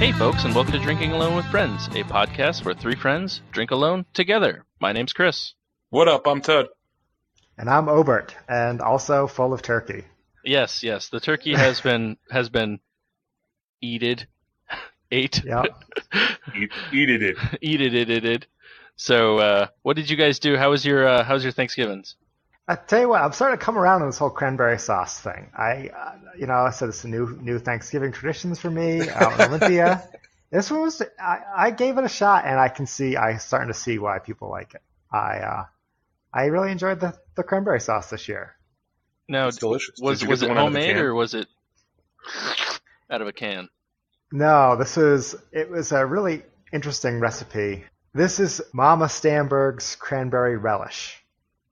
Hey folks, and welcome to Drinking Alone with Friends, a podcast where three friends drink alone together. My name's Chris. What up? I'm Tud. And I'm Obert, and also full of turkey. Yes, the turkey has been ate. Yep. Eated. So, what did you guys do? How's your Thanksgivings? I tell you what, I'm starting to come around on this whole cranberry sauce thing. I said it's a new Thanksgiving traditions for me out in Olympia. This one was, I gave it a shot, and I'm starting to see why people like it. I really enjoyed the cranberry sauce this year. Now, it's delicious. Was it homemade or was it out of a can? No, it was a really interesting recipe. This is Mama Stamberg's cranberry relish.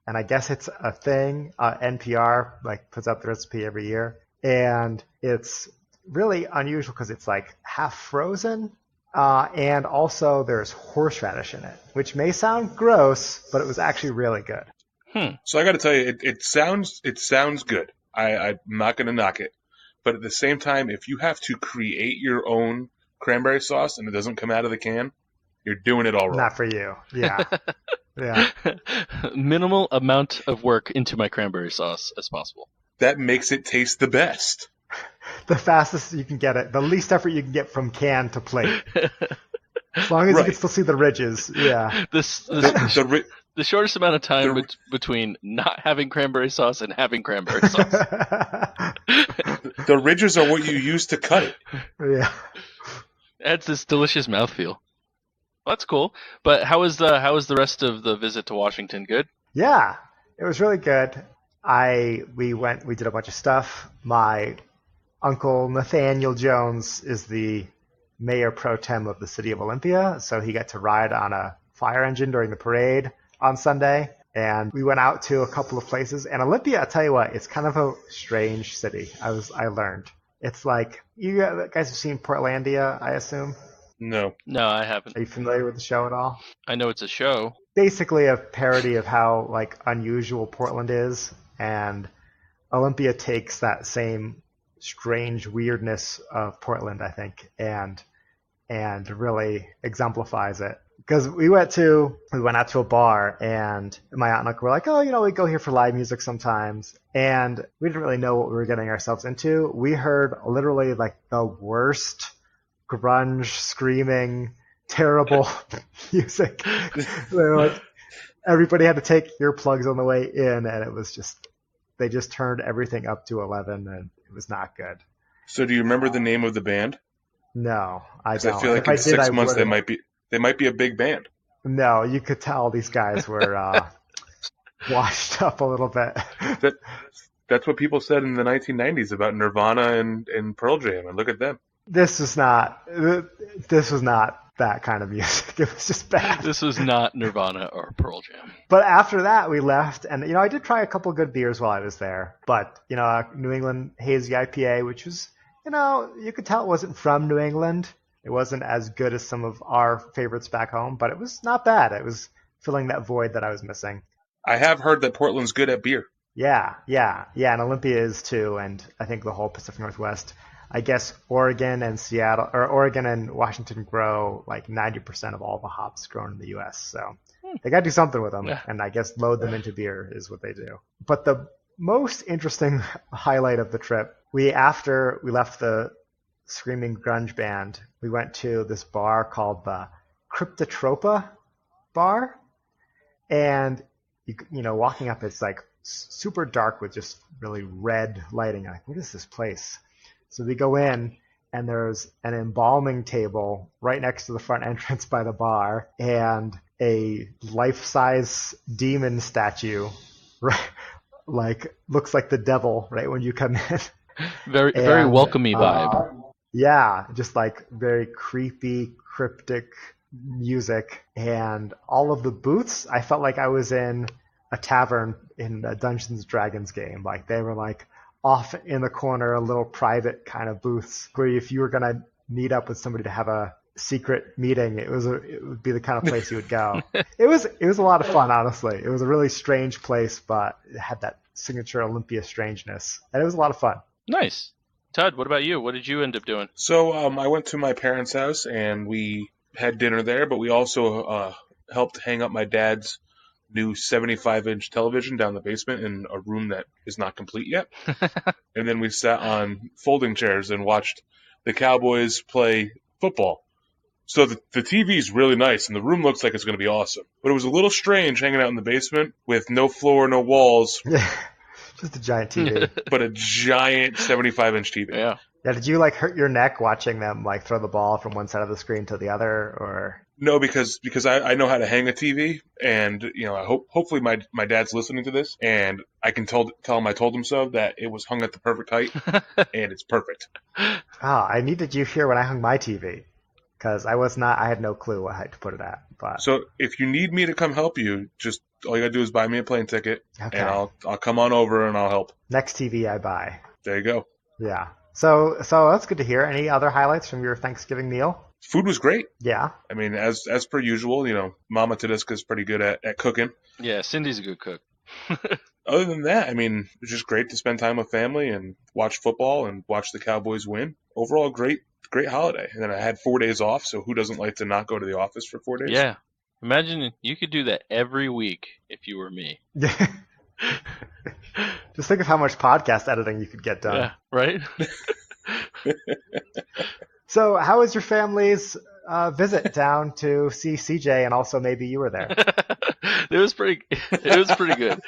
And I guess it's a thing. NPR puts out the recipe every year. And it's really unusual because it's half frozen. And also there's horseradish in it, which may sound gross, but it was actually really good. So I got to tell you, it sounds good. I'm not going to knock it. But at the same time, if you have to create your own cranberry sauce and it doesn't come out of the can, you're doing it all wrong. Not for you. Yeah. Yeah. Minimal amount of work into my cranberry sauce as possible. That makes it taste the best. The fastest you can get it. The least effort you can get from can to plate. As long as you can still see the ridges. Yeah. The shortest amount of time between not having cranberry sauce and having cranberry sauce. The ridges are what you use to cut it. Yeah. Adds this delicious mouthfeel. Well, that's cool. But how was the rest of the visit to Washington? Good? Yeah, it was really good. We did a bunch of stuff. My uncle Nathaniel Jones is the mayor pro tem of the city of Olympia, so he got to ride on a fire engine during the parade on Sunday. And we went out to a couple of places. And Olympia, I'll tell you what, it's kind of a strange city. I learned. It's like, you guys have seen Portlandia, I assume? No, I haven't. Are you familiar with the show at all? I know it's a show. Basically a parody of how unusual Portland is, and Olympia takes that same strange weirdness of Portland, I think, and really exemplifies it. Because we went out to a bar, and my aunt and uncle were like, oh, we go here for live music sometimes. And we didn't really know what we were getting ourselves into. We heard literally the worst grunge, screaming, terrible music. Everybody had to take earplugs on the way in, and it was they just turned everything up to 11, and it was not good. So do you remember the name of the band? No, I don't. I feel like in 6 months they might be a big band. No, you could tell these guys were washed up a little bit. That's what people said in the 1990s about Nirvana and Pearl Jam, and look at them. This was not that kind of music. It was just bad. This was not Nirvana or Pearl Jam. But after that, we left, and I did try a couple good beers while I was there. But New England Hazy IPA, which was you could tell it wasn't from New England. It wasn't as good as some of our favorites back home, but it was not bad. It was filling that void that I was missing. I have heard that Portland's good at beer. Yeah, and Olympia is too, and I think the whole Pacific Northwest. I guess Oregon and Washington grow 90% of all the hops grown in the U.S. So they got to do something with them, and I guess load them into beer is what they do. But the most interesting highlight of the trip, after we left the screaming grunge band, we went to this bar called the Cryptotropa Bar, and walking up, it's super dark with just really red lighting. I'm like, what is this place? So we go in, and there's an embalming table right next to the front entrance by the bar, and a life-size demon statue, right? Looks like the devil right when you come in. Very welcoming vibe. Yeah, just very creepy, cryptic music, and all of the booths. I felt like I was in a tavern in a Dungeons & Dragons game. They were off in the corner, a little private kind of booths where if you were going to meet up with somebody to have a secret meeting, it would be the kind of place you would go. It was a lot of fun, honestly. It was a really strange place, but it had that signature Olympia strangeness, and it was a lot of fun. Nice. Todd, what about you? What did you end up doing? So I went to my parents' house and we had dinner there, but we also helped hang up my dad's new 75-inch television down the basement in a room that is not complete yet. And then we sat on folding chairs and watched the Cowboys play football. So the TV is really nice, and the room looks like it's going to be awesome. But it was a little strange hanging out in the basement with no floor, no walls, Just a giant TV. but a giant 75-inch TV. Yeah. Yeah, did you like hurt your neck watching them like throw the ball from one side of the screen to the other, or? No, because I know how to hang a TV, and hopefully my dad's listening to this, and I can tell him I told him so, that it was hung at the perfect height, and it's perfect. I needed you here when I hung my TV, because I had no clue what height to put it at. But So if you need me to come help you, just all you gotta do is buy me a plane ticket, okay, and I'll come on over and I'll help. next TV I buy. There you go. Yeah. So that's good to hear. Any other highlights from your Thanksgiving meal? Food was great. Yeah. I mean, as per usual, Mama Tedesca's pretty good at cooking. Yeah, Cindy's a good cook. Other than that, I mean, it was just great to spend time with family and watch football and watch the Cowboys win. Overall, great holiday. And then I had 4 days off, so who doesn't like to not go to the office for 4 days? Yeah. Imagine you could do that every week if you were me. Just think of how much podcast editing you could get done. Yeah, right? So how was your family's visit down to see CJ, and also maybe you were there? It was pretty good.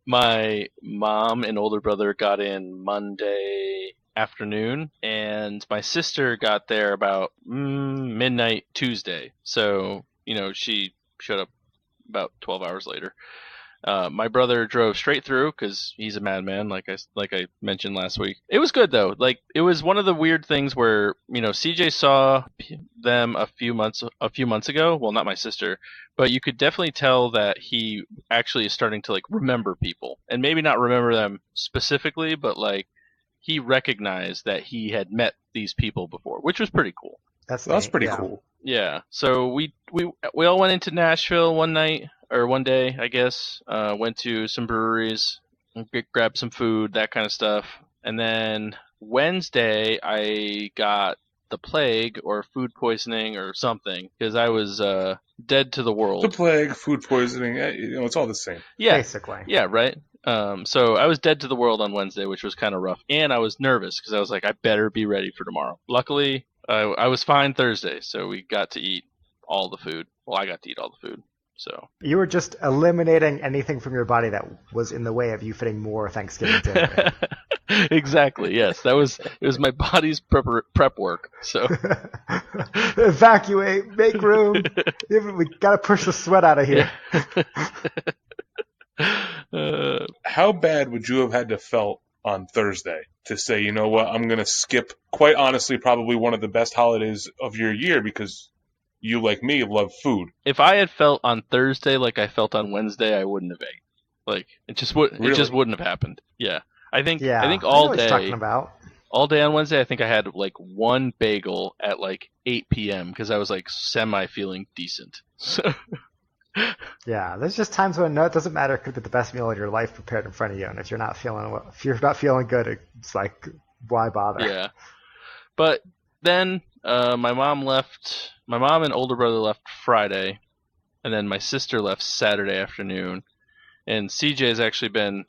My mom and older brother got in Monday afternoon, and my sister got there about midnight Tuesday. So, she showed up about 12 hours later. My brother drove straight through because he's a madman, like I mentioned last week. It was good though. Like, it was one of the weird things where CJ saw them a few months ago. Well, not my sister, but you could definitely tell that he actually is starting to like remember people, and maybe not remember them specifically, but like he recognized that he had met these people before, which was pretty cool. That's pretty yeah. cool. Yeah. So we all went into Nashville one day, I guess. Went to some breweries, grabbed some food, that kind of stuff. And then Wednesday, I got the plague or food poisoning or something because I was dead to the world. The plague, food poisoning, it's all the same. Yeah. Basically. Yeah, right. So I was dead to the world on Wednesday, which was kind of rough. And I was nervous because I was like, I better be ready for tomorrow. Luckily, I was fine Thursday, so we got to eat all the food. Well, I got to eat all the food. So You were just eliminating anything from your body that was in the way of you fitting more Thanksgiving dinner in. Exactly, yes. It was my body's prep work. So Evacuate, make room. We gotta push the sweat out of here. How bad would you have had to felt on Thursday to say, you know what, I'm going to skip, quite honestly, probably one of the best holidays of your year because you, like me, love food? If I had felt on Thursday like I felt on Wednesday, I wouldn't have ate. Like it just wouldn't have happened. Yeah. I think I know all what you're day talking about. all day on Wednesday, I think I had like one bagel at like 8 p.m. because I was like semi feeling decent. So Yeah, there's just times when it doesn't matter. It could be the best meal of your life prepared in front of you, and if you're not feeling good, it's like, why bother? yeah. But then my mom and older brother left Friday, and then my sister left Saturday afternoon. And CJ has actually been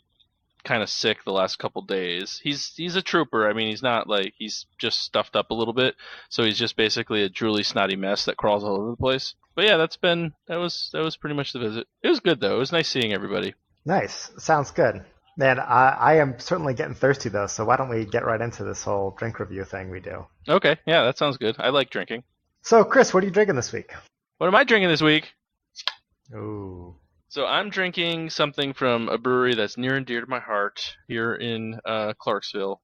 kind of sick the last couple days. He's a trooper. I mean, he's just stuffed up a little bit, so he's just basically a drooly, snotty mess that crawls all over the place. But yeah, that was pretty much the visit. It was good though. It was nice seeing everybody. Nice. Sounds good. Man, I am certainly getting thirsty though, so why don't we get right into this whole drink review thing we do? Okay, yeah, that sounds good. I like drinking. So, Chris, what are you drinking this week? What am I drinking this week? Ooh. So I'm drinking something from a brewery that's near and dear to my heart here in Clarksville,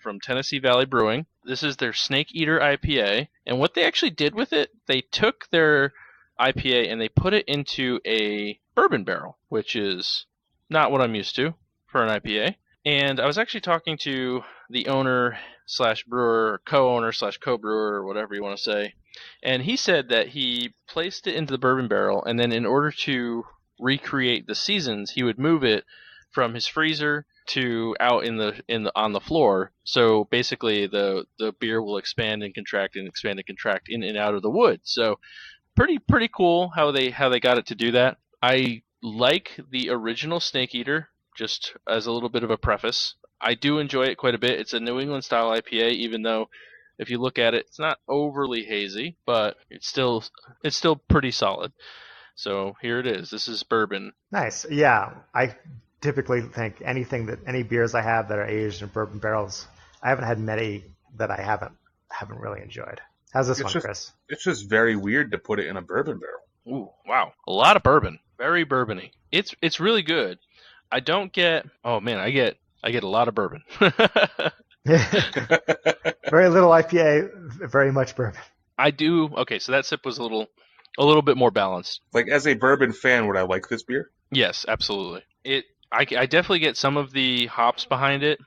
from Tennessee Valley Brewing. This is their Snake Eater IPA, and what they actually did with it, they took their IPA and they put it into a bourbon barrel, which is not what I'm used to for an IPA. And I was actually talking to the owner slash brewer, co-owner slash co-brewer, or whatever you want to say, and he said that he placed it into the bourbon barrel, and then in order to recreate the seasons, he would move it from his freezer to out on the floor. So basically, the beer will expand and contract and expand and contract in and out of the wood. So pretty cool how they got it to do that. I like the original Snake Eater, just as a little bit of a preface. I do enjoy it quite a bit. It's a New England style IPA, even though if you look at it, it's not overly hazy, but it's still pretty solid. So here it is. This is bourbon. Nice. Yeah, I typically think any beers I have that are aged in bourbon barrels, I haven't had many that I haven't really enjoyed. How's this one, Chris? It's just very weird to put it in a bourbon barrel. Ooh, wow. A lot of bourbon. Very bourbony. It's really good. I don't get... Oh, man, I get a lot of bourbon. Very little IPA, very much bourbon. I do... Okay, so that sip was a little bit more balanced. Like, as a bourbon fan, would I like this beer? Yes, absolutely. I definitely get some of the hops behind it.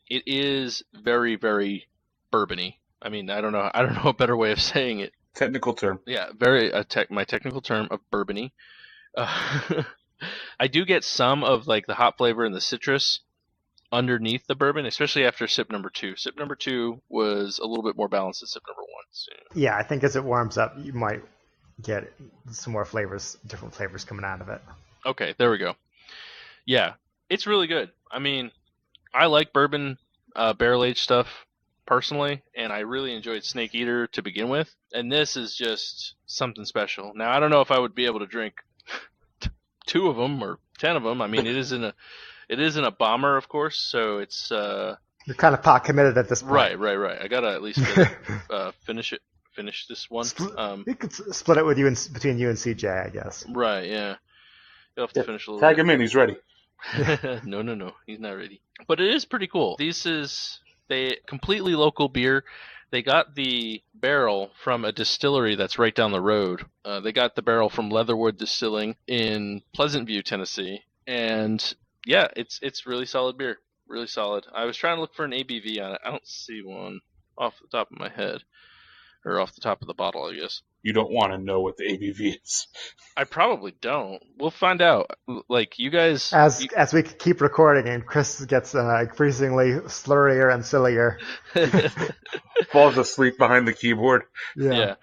It is very, very bourbony. I mean, I don't know a better way of saying it. Technical term. Yeah, my technical term of bourbony. I do get some of like the hop flavor and the citrus underneath the bourbon, especially after sip number 2. Sip number 2 was a little bit more balanced than sip number 1. So. Yeah, I think as it warms up, you might get some more flavors, different flavors coming out of it. Okay, there we go. Yeah, it's really good. I mean, I like bourbon barrel-aged stuff personally, and I really enjoyed Snake Eater to begin with, and this is just something special. Now, I don't know if I would be able to drink 2 of them or 10 of them. I mean, it isn't a bomber, of course, so it's... You're kind of pot committed at this point. Right. I gotta at least finish this one. You could split it with between you and CJ, I guess. Right, yeah. You'll have to finish a little Tag bit. him in, he's ready. No, he's not ready. But it is pretty cool. This is a completely local beer. They got the barrel from a distillery that's right down the road. They got the barrel from Leatherwood Distilling in Pleasant View, Tennessee. And yeah, it's really solid beer. Really solid. I was trying to look for an ABV on it. I don't see one off the top of my head. Or off the top of the bottle, I guess. You don't want to know what the ABV is. I probably don't. We'll find out. Like, you guys... As we keep recording and Chris gets increasingly slurrier and sillier. Falls asleep behind the keyboard. Yeah.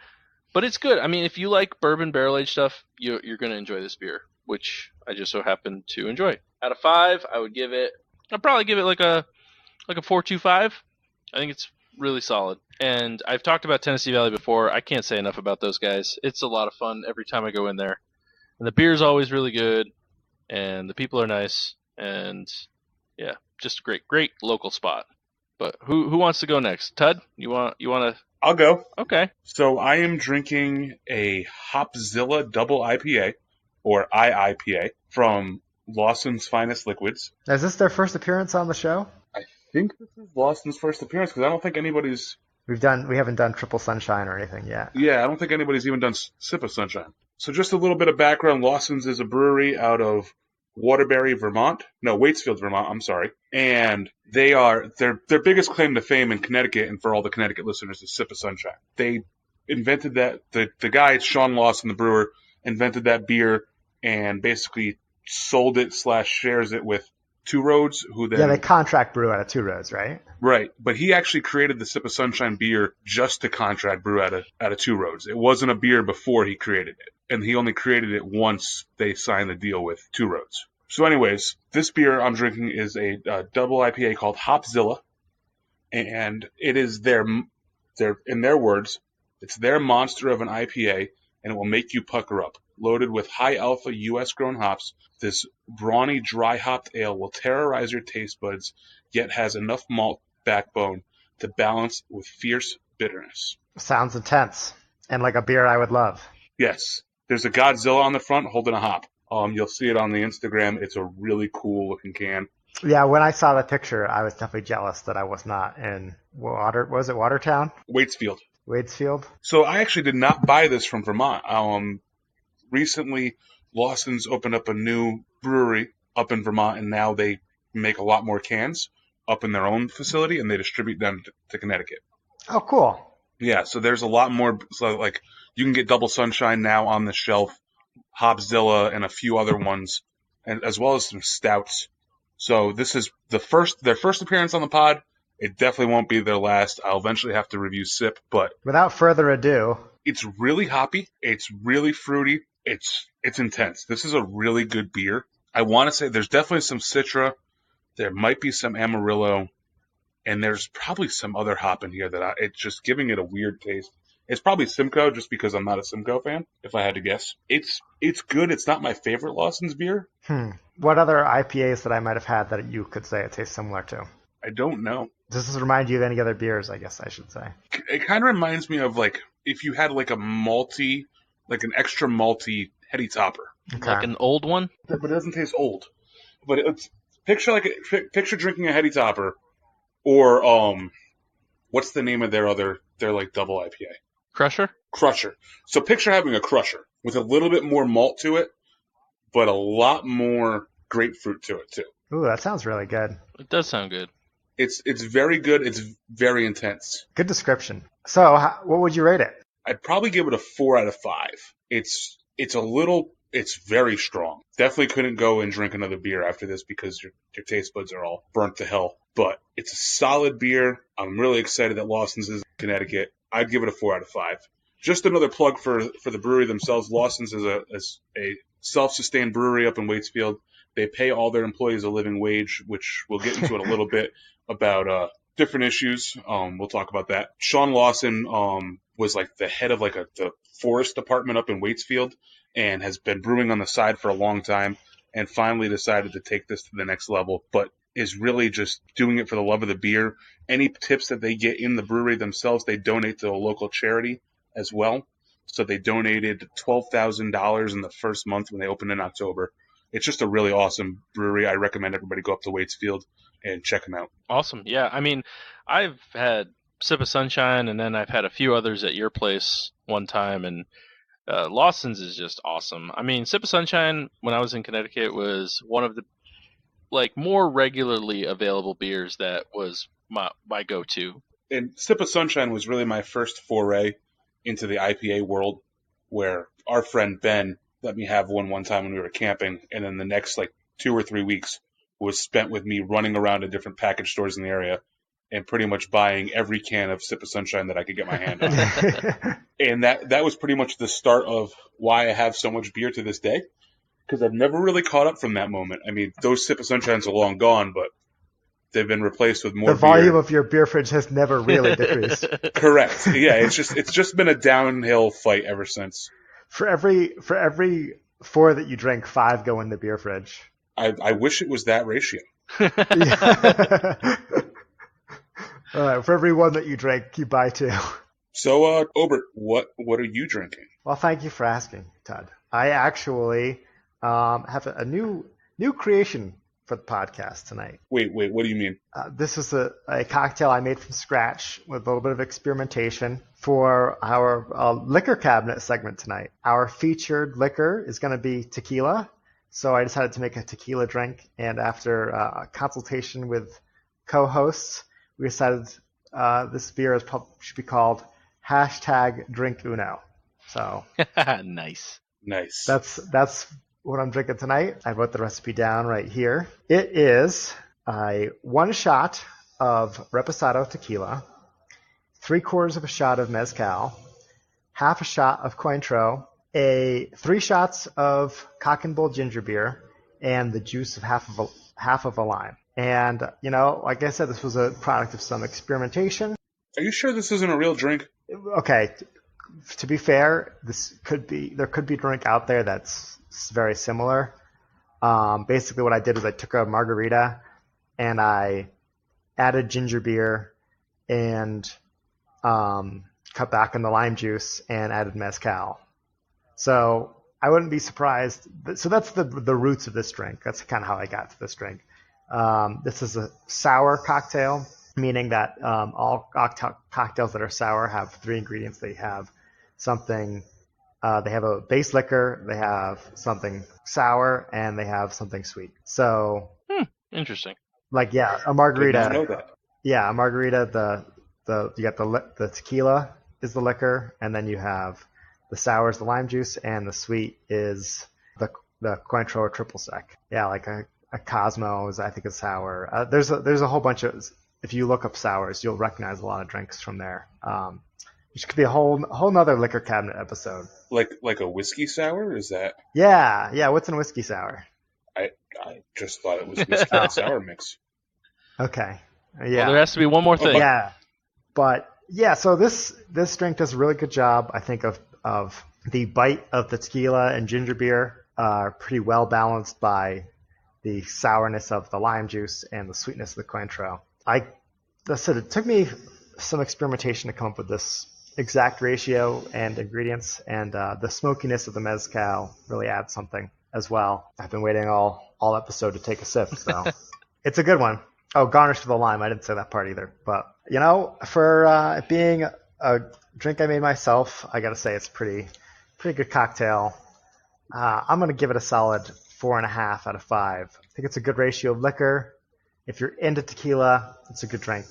But it's good. I mean, if you like bourbon barrel-aged stuff, you're going to enjoy this beer, which I just so happen to enjoy. Out of 5, I'd probably give it like a 4.25. I think it's really solid. And I've talked about Tennessee Valley before. I can't say enough about those guys. It's a lot of fun every time I go in there. And the beer's always really good. And the people are nice. And yeah, just a great local spot. But who wants to go next? Tud, you want to? I'll go. Okay. So I am drinking a Hopzilla Double IPA, or IIPA, from Lawson's Finest Liquids. Is this their first appearance on the show? I think this is Lawson's first appearance, because I don't think anybody's... We haven't done Triple Sunshine or anything yet. Yeah, I don't think anybody's even done Sip of Sunshine. So just a little bit of background. Lawson's is a brewery out of Waterbury, Vermont. No, Waitsfield, Vermont, I'm sorry. And their biggest claim to fame in Connecticut, and for all the Connecticut listeners, is Sip of Sunshine. They invented that, the guy, Sean Lawson, the brewer, invented that beer and basically sold it / shares it with Two Roads, who then... Yeah, they contract brew out of Two Roads, right? Right, but he actually created the Sip of Sunshine beer just to contract brew out of Two Roads. It wasn't a beer before he created it, and he only created it once they signed the deal with Two Roads. So anyways, this beer I'm drinking is a double IPA called Hopzilla, and it is in their words, it's their monster of an IPA, and it will make you pucker up. Loaded with high alpha U.S. grown hops, this brawny, dry hopped ale will terrorize your taste buds, yet has enough malt backbone to balance with fierce bitterness. Sounds intense, and like a beer I would love. Yes, there's a Godzilla on the front holding a hop. You'll see it on the Instagram. It's a really cool looking can. Yeah, when I saw the picture, I was definitely jealous that I was not in Watertown? Waitsfield. So I actually did not buy this from Vermont. Recently, Lawson's opened up a new brewery up in Vermont, and now they make a lot more cans up in their own facility, and they distribute them to Connecticut. Oh, cool. Yeah, so there's a lot more. So, like, you can get Double Sunshine now on the shelf, Hopzilla, and a few other ones, and as well as some stouts. So this is their first appearance on the pod. It definitely won't be their last. I'll eventually have to review Sip, but Without further ado, it's really hoppy. It's really fruity. It's intense. This is a really good beer. I want to say there's definitely some Citra. There might be some Amarillo, and there's probably some other hop in here that it's just giving it a weird taste. It's probably Simcoe, just because I'm not a Simcoe fan, if I had to guess. It's good. It's not my favorite Lawson's beer. What other IPAs that I might have had that you could say it tastes similar to? I don't know. Does this remind you of any other beers, I guess I should say? It kind of reminds me of, like, if you had, like, like an extra malty heady topper. Okay. Like an old one? But it doesn't taste old. But it's picture drinking a heady topper, or what's the name of their like double IPA? Crusher? Crusher. So picture having a Crusher with a little bit more malt to it, but a lot more grapefruit to it too. Ooh, that sounds really good. It does sound good. It's very good. It's very intense. Good description. So, what would you rate it? I'd probably give it a 4 out of 5. It's very strong. Definitely couldn't go and drink another beer after this because your taste buds are all burnt to hell. But it's a solid beer. I'm really excited that Lawson's is in Connecticut. I'd give it a 4 out of 5. Just another plug for the brewery themselves. Lawson's is a self-sustained brewery up in Waitsfield. They pay all their employees a living wage, which we'll get into in a little bit about different issues. We'll talk about that. Sean Lawson was like the head of like the forest department up in Waitsfield and has been brewing on the side for a long time and finally decided to take this to the next level, but is really just doing it for the love of the beer. Any tips that they get in the brewery themselves, they donate to a local charity as well. So they donated $12,000 in the first month when they opened in October. It's just a really awesome brewery. I recommend everybody go up to Waitsfield and check them out. Awesome. Yeah, I mean, I've had Sip of Sunshine, and then I've had a few others at your place one time, and Lawson's is just awesome. I mean, Sip of Sunshine, when I was in Connecticut, was one of the more regularly available beers that was my go-to. And Sip of Sunshine was really my first foray into the IPA world, where our friend Ben let me have one time when we were camping, and then the next 2 or 3 weeks was spent with me running around to different package stores in the area and pretty much buying every can of Sip of Sunshine that I could get my hand on. And that was pretty much the start of why I have so much beer to this day, because I've never really caught up from that moment. I mean, those Sip of Sunshines are long gone, but they've been replaced with more beer. The volume of your beer fridge has never really decreased. Correct. Yeah, it's just been a downhill fight ever since. For every 4 that you drink, 5 go in the beer fridge. I wish it was that ratio. All right, for every 1 that you drink, you buy 2. So, Obert, what are you drinking? Well, thank you for asking, Todd. I actually have a new creation for the podcast tonight. Wait, what do you mean? This is a cocktail I made from scratch with a little bit of experimentation for our liquor cabinet segment tonight. Our featured liquor is going to be tequila, so I decided to make a tequila drink, and after a consultation with co-hosts, we decided this beer should be called #DrinkUno. So Nice. That's what I'm drinking tonight. I wrote the recipe down right here. It is 1 shot of Reposado tequila, 3/4 of a shot of mezcal, half a shot of Cointreau, 3 shots of Cock and Bull ginger beer, and the juice of half of a lime. And like I said, this was a product of some experimentation. Are you sure this isn't a real drink? Okay, to be fair, there could be a drink out there that's very similar. Basically, what I did was I took a margarita and I added ginger beer and cut back on the lime juice and added mezcal. So I wouldn't be surprised. So that's the roots of this drink. That's kind of how I got to this drink. This is a sour cocktail, meaning that all cocktails that are sour have 3 ingredients. They have something. They have a base liquor, they have something sour, and they have something sweet. So, Interesting. A margarita. Did not know that. Yeah, a margarita. You got the tequila is the liquor, and then you have the sour is the lime juice, and the sweet is the Cointreau or triple sec. Yeah, like a A Cosmos, I think, is sour. There's a whole bunch of. If you look up sours, you'll recognize a lot of drinks from there. Which could be a whole nother liquor cabinet episode. Like a whiskey sour? Is that? Yeah. What's in a whiskey sour? I just thought it was whiskey and sour mix. Okay. Well, Yeah. there has to be one more thing. Yeah. But yeah, so this drink does a really good job, I think, of the bite of the tequila and ginger beer, pretty well balanced by the sourness of the lime juice and the sweetness of the Cointreau. I said it took me some experimentation to come up with this exact ratio and ingredients, and the smokiness of the mezcal really adds something as well. I've been waiting all episode to take a sip, so it's a good one. Oh, garnished with a lime. I didn't say that part either. But, for it being a drink I made myself, I got to say it's pretty good cocktail. I'm going to give it a solid 4.5 out of 5. I think it's a good ratio of liquor. If you're into tequila, it's a good drink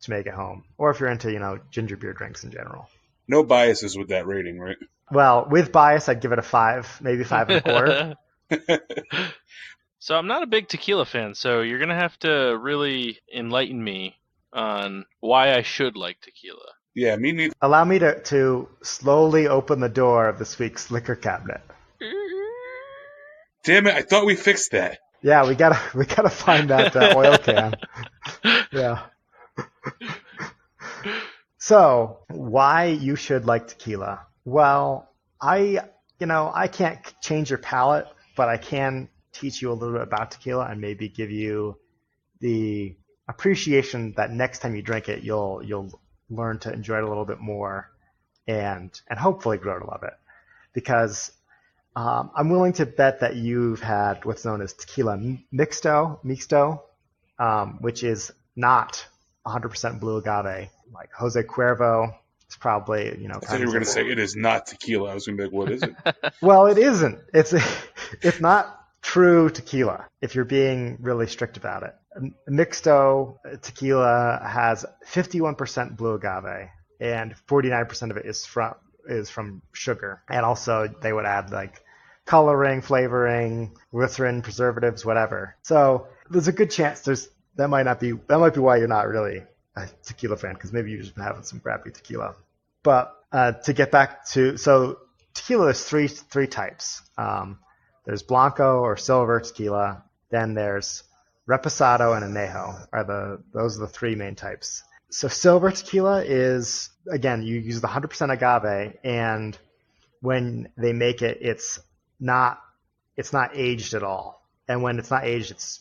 to make at home. Or if you're into, ginger beer drinks in general. No biases with that rating, right? Well, with bias, I'd give it a 5, maybe 5.25. So I'm not a big tequila fan, so you're going to have to really enlighten me on why I should like tequila. Yeah, me neither. Allow me to slowly open the door of this week's liquor cabinet. Damn it, I thought we fixed that. Yeah, we gotta find that oil can. Yeah. So, why you should like tequila? Well, I can't change your palate, but I can teach you a little bit about tequila and maybe give you the appreciation that next time you drink it, you'll learn to enjoy it a little bit more and hopefully grow to love it. Because I'm willing to bet that you've had what's known as tequila mixto, which is not 100% blue agave. Like Jose Cuervo is probably, I thought you were going to say it is not tequila. I was going to be like, what is it? Well, it isn't. It's not true tequila if you're being really strict about it. Mixto tequila has 51% blue agave and 49% of it is from sugar. And also they would add like coloring, flavoring, glycerin, preservatives, whatever. So there's a good chance that might be why you're not really a tequila fan, because maybe you've just been having some crappy tequila. But to get back to, so tequila, there's three types. There's blanco or silver tequila. Then there's reposado and anejo. Those are the three main types. So silver tequila is, again, you use the 100% agave, and when they make it, it's not aged at all. And when it's not aged, it's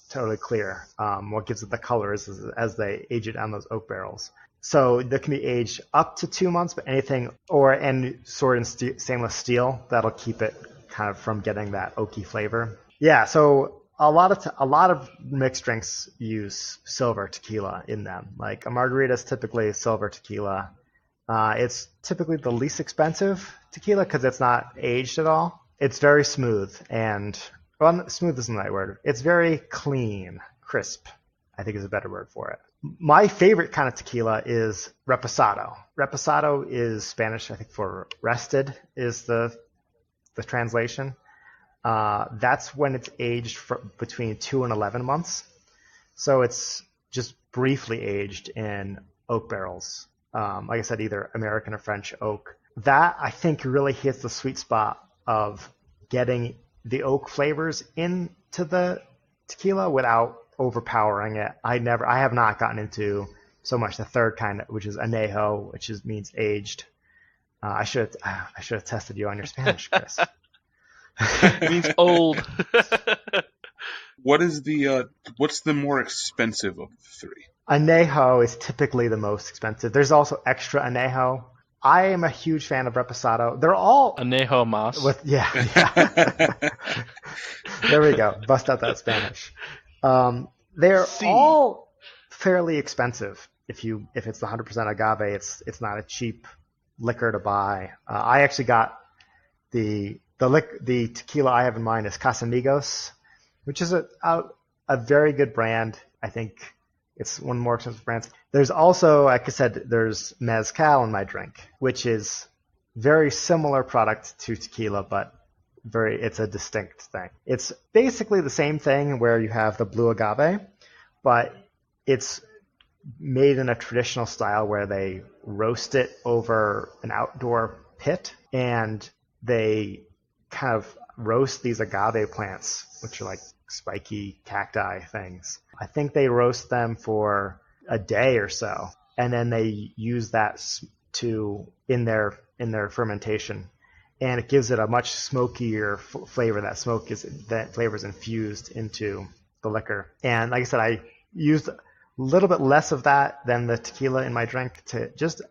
totally clear. What gives it the color is as they age it on those oak barrels. So they can be aged up to 2 months, but anything and stored in stainless steel, that'll keep it kind of from getting that oaky flavor. Yeah, so a lot of mixed drinks use silver tequila in them. Like a margarita is typically silver tequila. It's typically the least expensive tequila because it's not aged at all. It's very smooth smooth isn't the right word. It's very clean, crisp, I think is a better word for it. My favorite kind of tequila is reposado. Reposado is Spanish, I think, for rested is the translation. That's when it's aged for between 2 and 11 months. So it's just briefly aged in oak barrels. Like I said, either American or French oak. That, I think, really hits the sweet spot of getting the oak flavors into the tequila without overpowering it. I have not gotten into so much the third kind, which is anejo, which means aged. I should have tested you on your Spanish, Chris. It means old. What's the more expensive of the three? Anejo is typically the most expensive. There's also extra anejo. I am a huge fan of reposado. They're all anejo mas. Yeah. There we go. Bust out that Spanish. They're all fairly expensive. If it's the 100% agave, it's not a cheap liquor to buy. I actually got the tequila I have in mind is Casamigos, which is a very good brand. I think it's one of the more expensive brands. There's also, like I said, there's mezcal in my drink, which is very similar product to tequila, but it's a distinct thing. It's basically the same thing where you have the blue agave, but it's made in a traditional style where they roast it over an outdoor pit, and they kind of roast these agave plants, which are like spiky cacti things. I think they roast them for a day or so, and then they use that in their fermentation, and it gives it a much smokier flavor. That flavor is infused into the liquor. And like I said, I used a little bit less of that than the tequila in my drink to just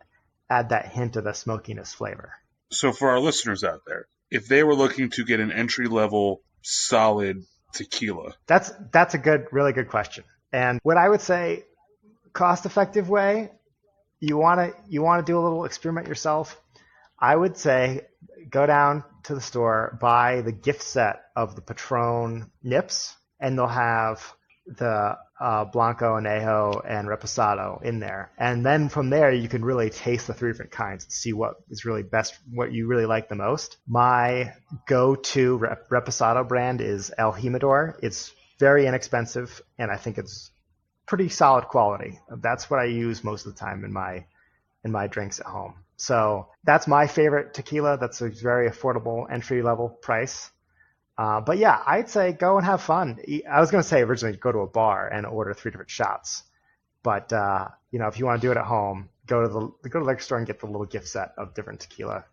add that hint of the smokiness flavor. So for our listeners out there, if they were looking to get an entry-level solid tequila, that's a really good question. And what I would say, cost-effective way, you want to do a little experiment yourself, I would say go down to the store, buy the gift set of the Patron nips, and they'll have the Blanco, Añejo, and Reposado in there. And then from there, you can really taste the three different kinds and see what is really best, what you really like the most. My go-to Reposado brand is El Jimador. It's very inexpensive, and I think it's pretty solid quality. That's what I use most of the time in my drinks at home. So that's my favorite tequila. That's a very affordable entry-level price. But yeah, I'd say go and have fun. I was going to say originally go to a bar and order 3 different shots. But if you want to do it at home, go to the liquor store and get the little gift set of different tequila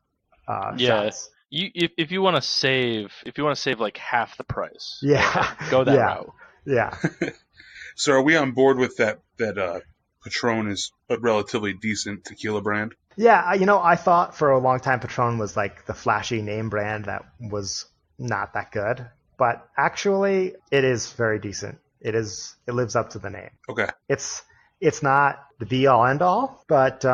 shots. If you want to save like half the price, go that route. Yeah. So are we on board with that Patron is a relatively decent tequila brand? Yeah, I thought for a long time Patron was like the flashy name brand that was not that good, but actually it is very decent. It lives up to the name. Okay. It's not the be all end all, but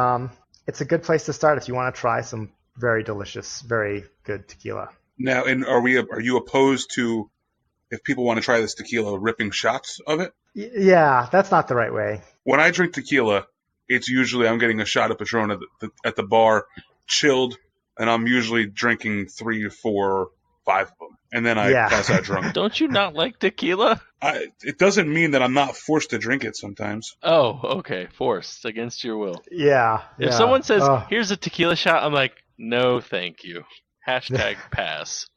it's a good place to start if you want to try some very delicious, very good tequila. Now, and are you opposed to, if people want to try this tequila, ripping shots of it? Yeah, that's not the right way. When I drink tequila, it's usually I'm getting a shot of Patron at the bar, chilled, and I'm usually drinking 3 or 4 or 5 of them, and then I pass out drunk. Don't you not like tequila? It doesn't mean that I'm not forced to drink it sometimes. Oh, okay. Forced against your will. Yeah. If someone says, here's a tequila shot, I'm like, no, thank you. #pass.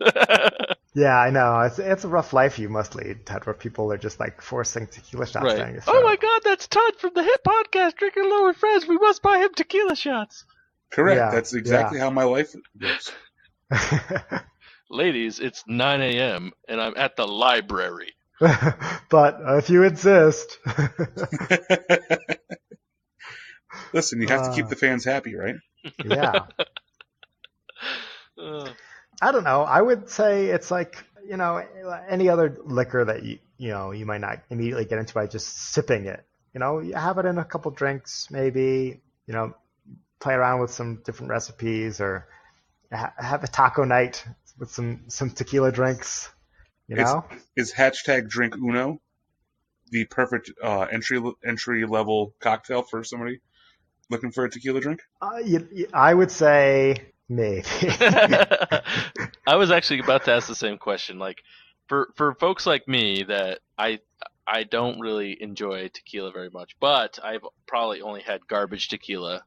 Yeah, I know. It's a rough life you must lead, Ted, where people are just like forcing tequila shots down your throat. Oh my God, that's Todd from the hit podcast, Drinking Alone with Friends. We must buy him tequila shots. Correct. Yeah, that's exactly how my life goes. Ladies, it's 9 a.m. and I'm at the library. But if you insist. Listen, you have to keep the fans happy, right? Yeah. I don't know. I would say it's like, any other liquor that you might not immediately get into by just sipping it. You have it in a couple drinks, maybe, play around with some different recipes, or have a taco night with some tequila drinks. Is #drink uno the perfect entry level cocktail for somebody looking for a tequila drink? I would say maybe. I was actually about to ask the same question. Like, for folks like me that I don't really enjoy tequila very much, but I've probably only had garbage tequila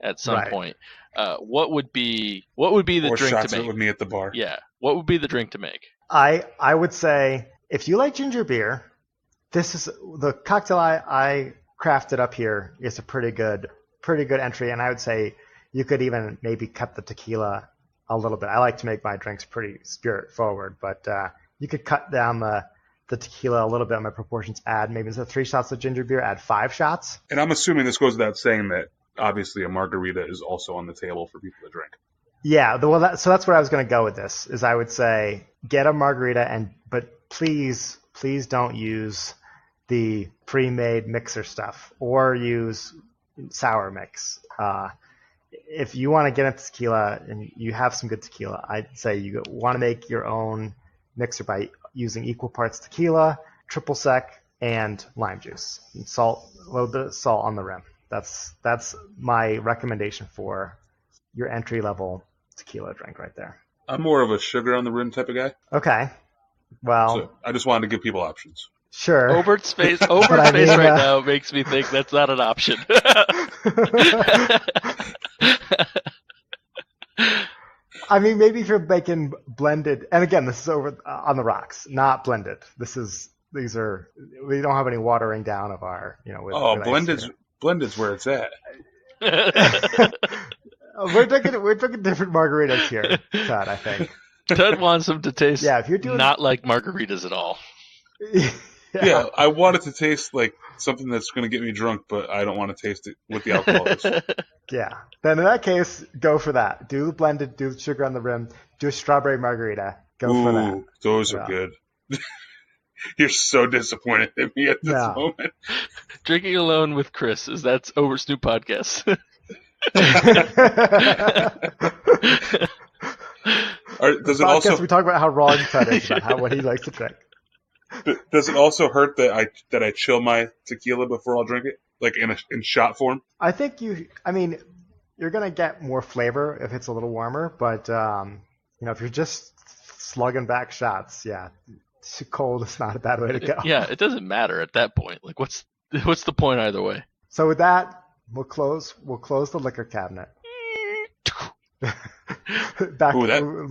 at some point. What would be the drink to make? With me at the bar. Yeah. What would be the drink to make? I would say if you like ginger beer, this is the cocktail I crafted up here is a pretty good entry, and I would say you could even maybe cut the tequila a little bit. I like to make my drinks pretty spirit forward, but you could cut down the tequila a little bit on my proportions. Add maybe instead of 3 shots of ginger beer, add 5 shots. And I'm assuming this goes without saying that obviously a margarita is also on the table for people to drink. Yeah, so that's where I was going to go with this. Is I would say get a margarita, but please don't use the pre-made mixer stuff or use sour mix. If you want to get into tequila and you have some good tequila, I'd say you want to make your own mixer by using equal parts tequila, triple sec, and lime juice. And salt, a little bit of salt on the rim. That's my recommendation for your entry level tequila drink right there. I'm more of a sugar on the rim type of guy. Okay. Well, So I just wanted to give people options. sure. Obert's face I mean, right now makes me think that's not an option. I mean, maybe if you're making blended, and again, this is over on the rocks, not blended. We don't have any watering down of our, with Blended's where it's at. We're drinking different margaritas here, Todd, I think. Ted wants them to taste if you're doing not like margaritas at all. Yeah, I want it to taste like something that's going to get me drunk, but I don't want to taste it with the alcohol is. Yeah. Then in that case, go for that. Do the blended, do the sugar on the rim, do a strawberry margarita. Go for that. Those are good. You're so disappointed in me at this moment. Drinking Alone with Chris, that's Obert's new podcast. Does it also? We talk about how wrong Ted is about what he likes to drink. Does it also hurt that I chill my tequila before I'll drink it, like in shot form? I think you're gonna get more flavor if it's a little warmer, but if you're just slugging back shots, cold is not a bad way to go. Yeah, it doesn't matter at that point. Like, what's the point either way? So with that, we'll close the liquor cabinet. That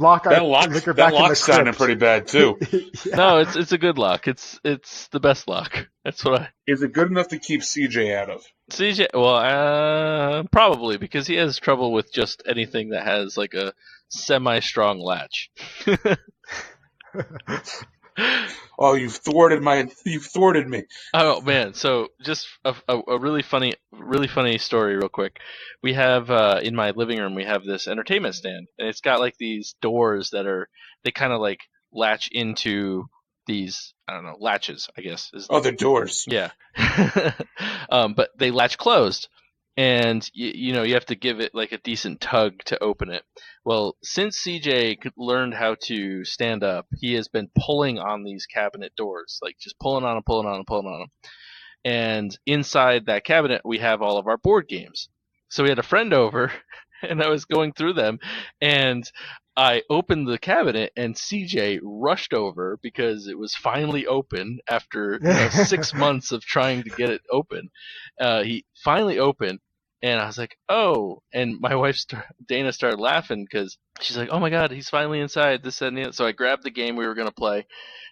lock sounded pretty bad too. Yeah. No, it's a good lock. It's the best lock. That's what Is it good enough to keep CJ out of? CJ. Well, probably because he has trouble with just anything that has like a semi-strong latch. Oh, you've thwarted me. Oh man! So just a really funny story, real quick. We have in my living room we have this entertainment stand, and it's got like these doors they kind of like latch into these latches, I guess. The doors. Yeah. But they latch closed, and you have to give it like a decent tug to open it. Well, since CJ learned how to stand up, he has been pulling on these cabinet doors, like just pulling on them. And inside that cabinet, we have all of our board games. So we had a friend over, and I was going through them, and I opened the cabinet, and CJ rushed over because it was finally open after 6 months of trying to get it open. He finally opened. And I was like, oh, and my wife, Dana, started laughing because she's like, oh my God, he's finally inside, this, that, and the other. So I grabbed the game we were going to play,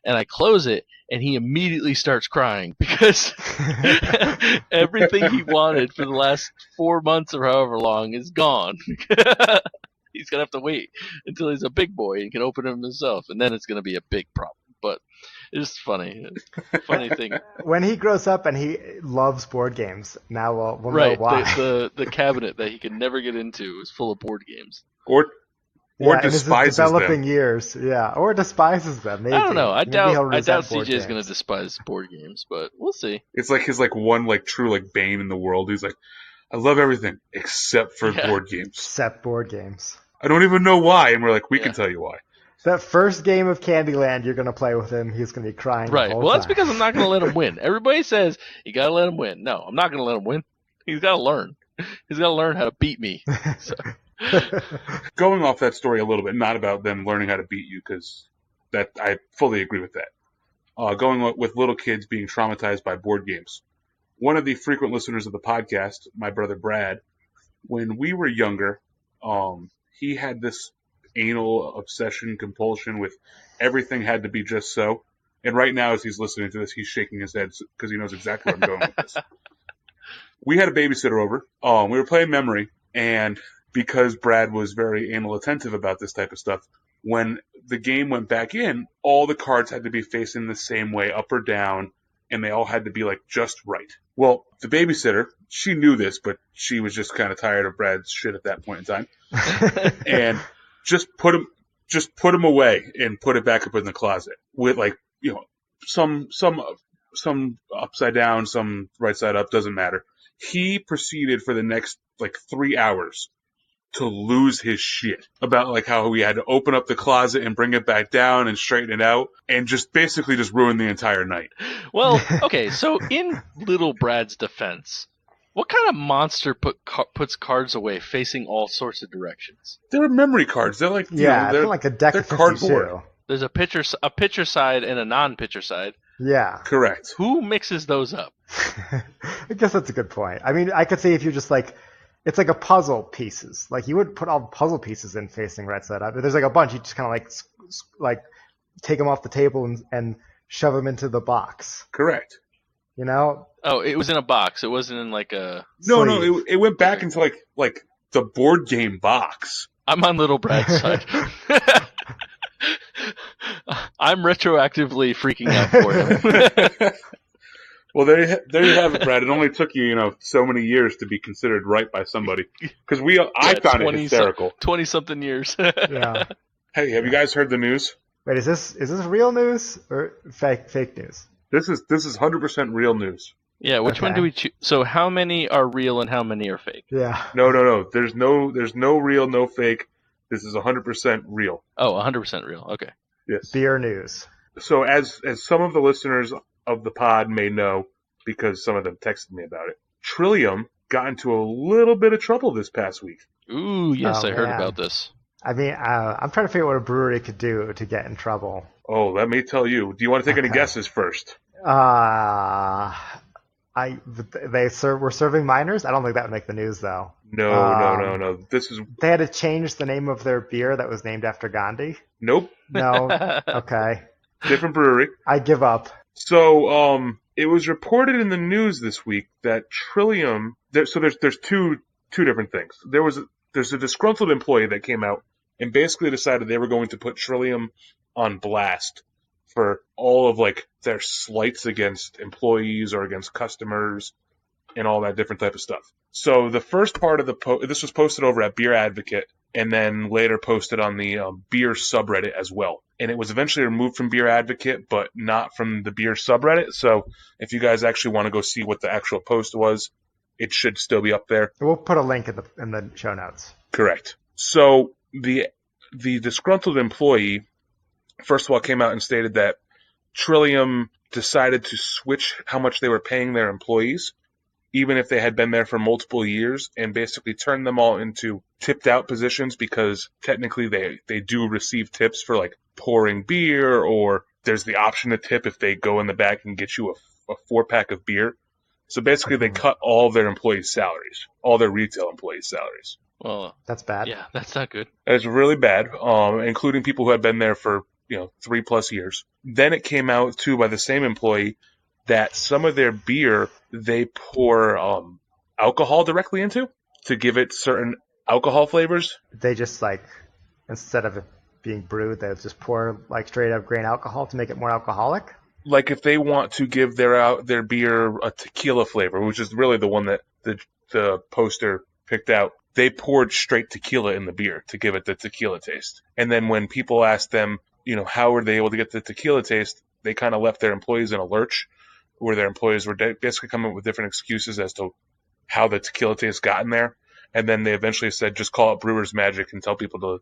and I close it, and he immediately starts crying because everything he wanted for the last 4 months or however long is gone. He's going to have to wait until he's a big boy and can open them himself, and then it's going to be a big problem. But it's funny. Funny thing. When he grows up and he loves board games, now we'll know why. The cabinet that he can never get into is full of board games. Or despises them. Developing years, or despises them. Maybe. I don't know. I doubt CJ is going to despise board games, but we'll see. It's like his one true bane in the world. He's like, I love everything except for board games. Except board games. I don't even know why, and we're like, we can tell you why. That first game of Candyland you're going to play with him, he's going to be crying right. the whole Well, time. that's because I'm not going to let him win. Everybody says you got to let him win. No, I'm not going to let him win. He's got to learn. He's got to learn how to beat me. So. Going off that story a little bit, not about them learning how to beat you, because I fully agree with that. Going with little kids being traumatized by board games. One of the frequent listeners of the podcast, my brother Brad, when we were younger, he had this anal obsession, compulsion with everything had to be just so. And right now, as he's listening to this, he's shaking his head because he knows exactly where I'm going with this. We had a babysitter over. We were playing memory, and because Brad was very anal attentive about this type of stuff, when the game went back in, all the cards had to be facing the same way, up or down, and they all had to be just right. Well, the babysitter, she knew this, but she was just kind of tired of Brad's shit at that point in time, and just put him away and put it back up in the closet with some upside down, some right side up, doesn't matter. He proceeded for the next 3 hours to lose his shit about how he had to open up the closet and bring it back down and straighten it out and just ruin the entire night. Well, okay, so in little Brad's defense, What kind of monster puts cards away facing all sorts of directions? They're memory cards. They're like they're like a deck they're of 52. cardboard. There's a pitcher side and a non-pitcher side. Yeah. Correct. Who mixes those up? I guess that's a good point. I mean, I could say if you just like, it's like a puzzle pieces. Like you would put all the puzzle pieces in facing right side up. If there's like a bunch, you just kind of like take them off the table and shove them into the box. Correct. You know? Oh, it was in a box. It wasn't in like a... No, it went back into like the board game box. I'm on Little Brad's side. I'm retroactively freaking out for him. Well, there you have it, Brad. It only took you, so many years to be considered right by somebody. Because I found it hysterical. 20-something years. Yeah. Hey, have you guys heard the news? Wait, is this real news or fake news? This is 100% real news. Yeah, which one do we choose? So how many are real and how many are fake? Yeah. No. There's no real, no fake. This is 100% real. Oh, 100% real. Okay. Yes. Beer news. So as some of the listeners of the pod may know, because some of them texted me about it, Trillium got into a little bit of trouble this past week. Ooh, yes, I heard man. about this. I mean, I'm trying to figure out what a brewery could do to get in trouble. Oh, let me tell you. Do you want to take any guesses first? We're serving minors? I don't think that would make the news, though. No. They had to change the name of their beer that was named after Gandhi? Nope. No? Okay. Different brewery. I give up. So, it was reported in the news this week that Trillium... There's two different things. There's a disgruntled employee that came out and basically decided they were going to put Trillium on blast for all of their slights against employees or against customers and all that different type of stuff. So the first part of this was posted over at Beer Advocate and then later posted on the beer subreddit as well. And it was eventually removed from Beer Advocate, but not from the beer subreddit. So if you guys actually want to go see what the actual post was, it should still be up there. We'll put a link in the show notes. Correct. So the disgruntled employee, first of all, came out and stated that Trillium decided to switch how much they were paying their employees, even if they had been there for multiple years, and basically turn them all into tipped out positions because technically they do receive tips for pouring beer, or there's the option to tip if they go in the back and get you a 4-pack of beer. So basically they cut all of their employees' salaries, all their retail employees' salaries. Well, that's bad. Yeah, that's not good. It's really bad, including people who had been there for 3+ years. Then it came out too by the same employee that some of their beer they pour alcohol directly into to give it certain alcohol flavors. They just instead of it being brewed, they just pour straight up grain alcohol to make it more alcoholic. Like if they want to give their beer a tequila flavor, which is really the one that the poster picked out, they poured straight tequila in the beer to give it the tequila taste. And then when people asked them, how were they able to get the tequila taste, they kind of left their employees in a lurch, where their employees were basically coming up with different excuses as to how the tequila taste got in there. And then they eventually said, just call it brewer's magic and tell people to,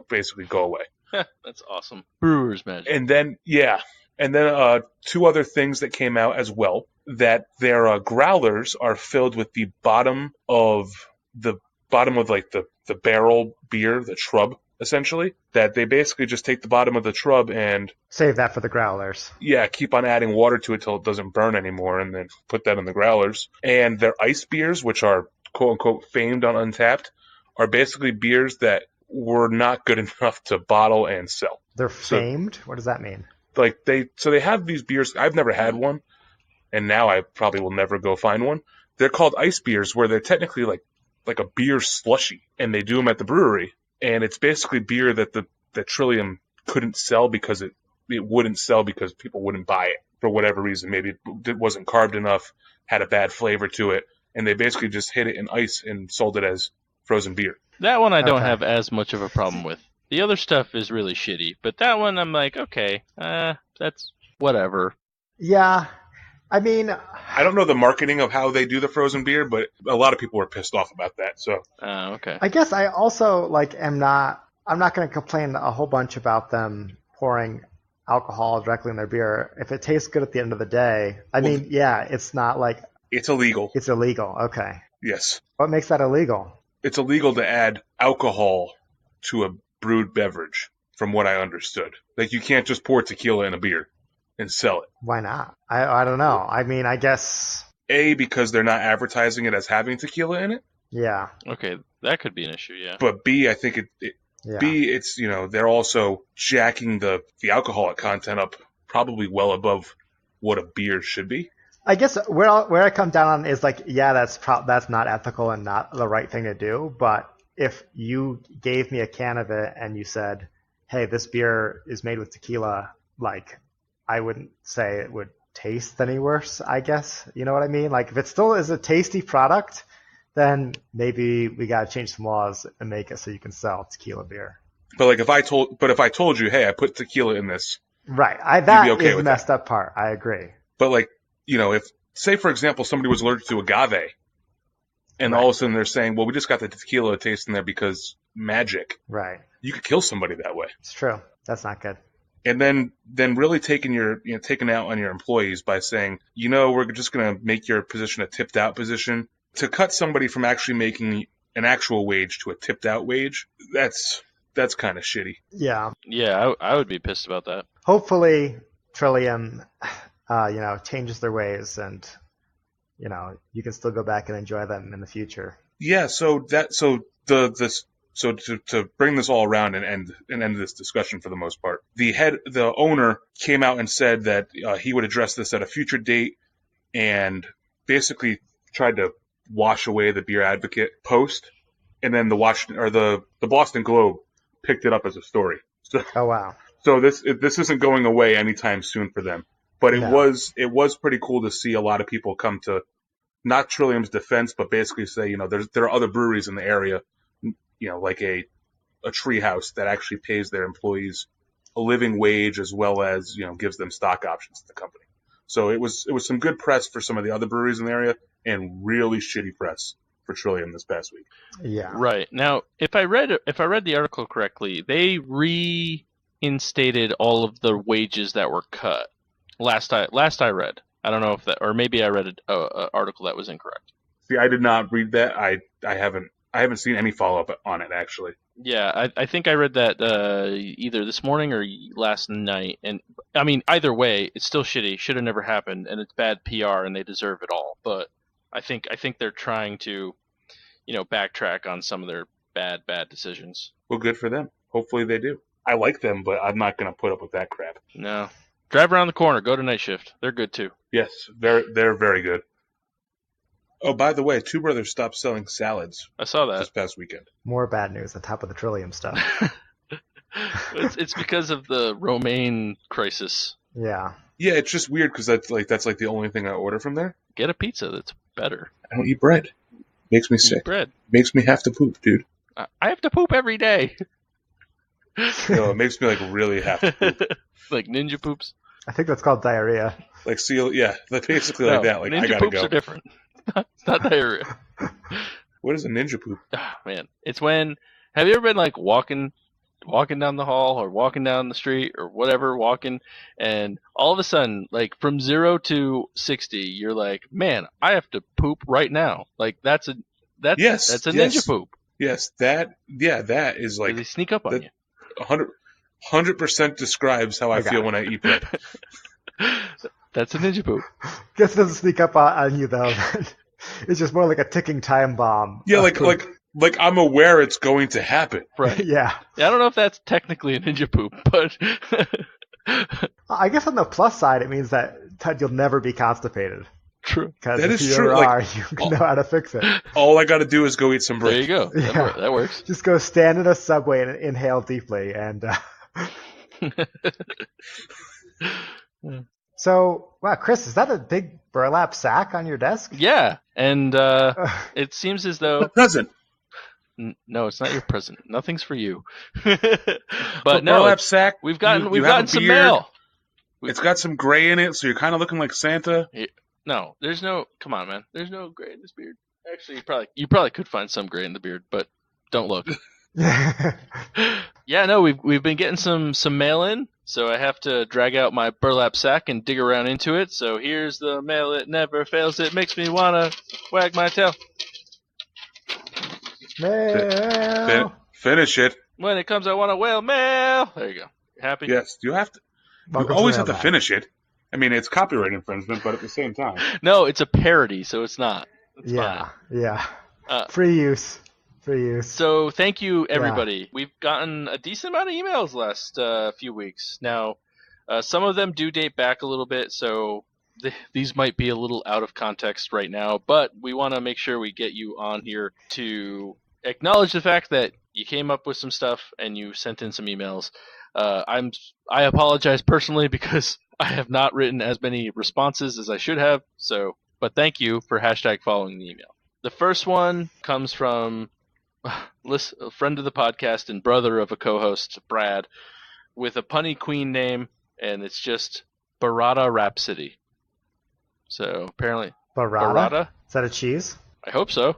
basically go away. That's awesome. Brewer's magic. And then, two other things that came out as well, that their growlers are filled with the bottom of the barrel beer, the shrub, essentially, that they basically just take the bottom of the shrub and save that for the growlers. Yeah, keep on adding water to it till it doesn't burn anymore, and then put that in the growlers. And their ice beers, which are quote unquote famed on Untapped, are basically beers that were not good enough to bottle and sell. They're famed? What does that mean? They have these beers. I've never had one, and now I probably will never go find one. They're called ice beers, where they're technically like a beer slushy, and they do them at the brewery. And it's basically beer that Trillium couldn't sell because it wouldn't sell because people wouldn't buy it for whatever reason. Maybe it wasn't carved enough, had a bad flavor to it, and they basically just hid it in ice and sold it as frozen beer. That one I don't have as much of a problem with. The other stuff is really shitty, but that one I'm like, okay, that's whatever. Yeah. I mean, I don't know the marketing of how they do the frozen beer, but a lot of people were pissed off about that. So, okay. I guess I also I'm not going to complain a whole bunch about them pouring alcohol directly in their beer if it tastes good at the end of the day. I mean, yeah, it's not It's illegal. It's illegal. Okay. Yes. What makes that illegal? It's illegal to add alcohol to a brewed beverage, from what I understood. Like, you can't just pour tequila in a beer and sell it. Why not? I don't know. I mean, I guess. A, because they're not advertising it as having tequila in it. Yeah. Okay, that could be an issue, yeah. But B, I think Yeah. B, it's, they're also jacking the alcoholic content up probably well above what a beer should be. I guess where I come down on is like, yeah, that's not ethical and not the right thing to do. But if you gave me a can of it and you said, hey, this beer is made with tequila, like, I wouldn't say it would taste any worse, I guess. You know what I mean? Like, if it still is a tasty product, then maybe we got to change some laws and make it so you can sell tequila beer. But like, if I told you, hey, I put tequila in this, right? That be okay is the with messed up part. I agree. But like, if, say for example, somebody was allergic to agave, and Right. all of a sudden they're saying, well, we just got the tequila taste in there because magic. Right. You could kill somebody that way. It's true. That's not good. And then really taking out on your employees by saying, we're just going to make your position a tipped out position. To cut somebody from actually making an actual wage to a tipped out wage, that's kind of shitty. Yeah. Yeah, I would be pissed about that. Hopefully, Trillium, changes their ways, and you can still go back and enjoy them in the future. Yeah. So to bring this all around and end this discussion for the most part, the owner came out and said that he would address this at a future date, and basically tried to wash away the Beer Advocate post, and then the Boston Globe picked it up as a story. So, Oh wow. so this isn't going away anytime soon for them. But it No. was pretty cool to see a lot of people come to not Trillium's defense, but basically say, there are other breweries in the area, like a Treehouse that actually pays their employees a living wage as well as, gives them stock options at the company. So it was some good press for some of the other breweries in the area, and really shitty press for Trillium this past week. Yeah. Right. Now, if I read the article correctly, they reinstated all of the wages that were cut. Last I read. I don't know if that, or maybe I read an article that was incorrect. See, I did not read that. I haven't seen any follow up on it actually. Yeah, I think I read that either this morning or last night, and I mean either way, it's still shitty. Should have never happened, and it's bad PR, and they deserve it all. But I think they're trying to, backtrack on some of their bad decisions. Well, good for them. Hopefully they do. I like them, but I'm not going to put up with that crap. No, drive around the corner, go to night shift. They're good too. Yes, they're very good. Oh, by the way, Two Brothers stopped selling salads I saw this that. past weekend. More bad news on top of the Trillium stuff. It's because of the romaine crisis. Yeah. Yeah, it's just weird because that's like the only thing I order from there. Get a pizza that's better. I don't eat bread. Makes me Eat sick. bread. Makes me have to poop, dude. I have to poop every day. No, it makes me like really have to poop. Like ninja poops. I think that's called diarrhea. Like like basically like that. Like ninja I gotta poops go. are different. Not diarrhea. What is a ninja poop? Ah, man, it's when. Have you ever been like walking down the hall or walking down the street or whatever, and all of a sudden, like from 0 to 60, you're like, man, I have to poop right now. Like that's a Yes, ninja poop. Yes, that is like They sneak up on that- you. 100% describes how I I got feel it. when I eat bread. That's a ninja poop. Guess it doesn't sneak up on you though. It's just more like a ticking time bomb. Yeah, of poop. like I'm aware it's going to happen. Right. Yeah. Yeah, I don't know if that's technically a ninja poop, but I guess on the plus side, it means that you'll never be constipated. true. Because That if is you true, ever like- are, you know how to fix it. All I got to do is go eat some There bread. you go. Yeah. That works. Just go stand in a subway and inhale deeply. And so, wow, Chris, is that a big burlap sack on your desk? Yeah, and it seems as A though present. no, it's not your present. Nothing's for you. A But no, burlap sack. we've gotten you have a some beard. mail. It's got some gray in it, so you're kind of looking like Santa. No, there's no. Come on, man. There's no gray in this beard. Actually, you probably could find some gray in the beard, but don't look. Yeah, no, we've been getting some mail in, so I have to drag out my burlap sack and dig around into it. So here's the mail. It never fails. It makes me want to wag my tail. Mail. Finish it. When it comes, I want to wail mail. There you go. Happy? Yes. You have to. Welcome You always to have to Mailbag. finish it. I mean, it's copyright infringement, but at the same time. No, it's a parody, so it's not. It's Yeah, yeah. Uh, Free use. So thank you, everybody. We've gotten a decent amount of emails last few weeks. Now, some of them do date back a little bit, so these might be a little out of context right now, but we want to make sure we get you on here to acknowledge the fact that you came up with some stuff and you sent in some emails. I apologize personally because I have not written as many responses as I should have, but thank you for #following the email. The first one comes from a friend of the podcast and brother of a co-host, Brad, with a punny queen name, and it's just Barada Rhapsody. So apparently, Barada? Is that a cheese? I hope so.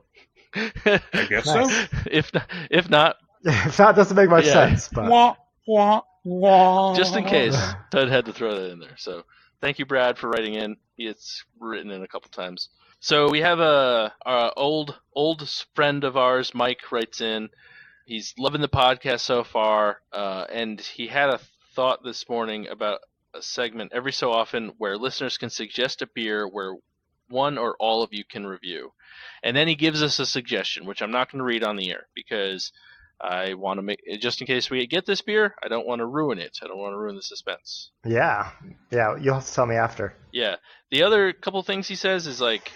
I guess Nice. so. If not, If not, it doesn't make much Yeah. sense. But Wah, wah, wah. just in case, Ted had to throw that in there. So thank you, Brad, for writing in. It's written in a couple times. So we have a old friend of ours, Mike, writes in. He's loving the podcast so far, and he had a thought this morning about a segment every so often where listeners can suggest a beer where one or all of you can review. And then he gives us a suggestion, which I'm not going to read on the air because I want to make, just in case we get this beer, I don't want to ruin it. I don't want to ruin the suspense. yeah, you'll have to tell me after. Yeah. The other couple things he says is like,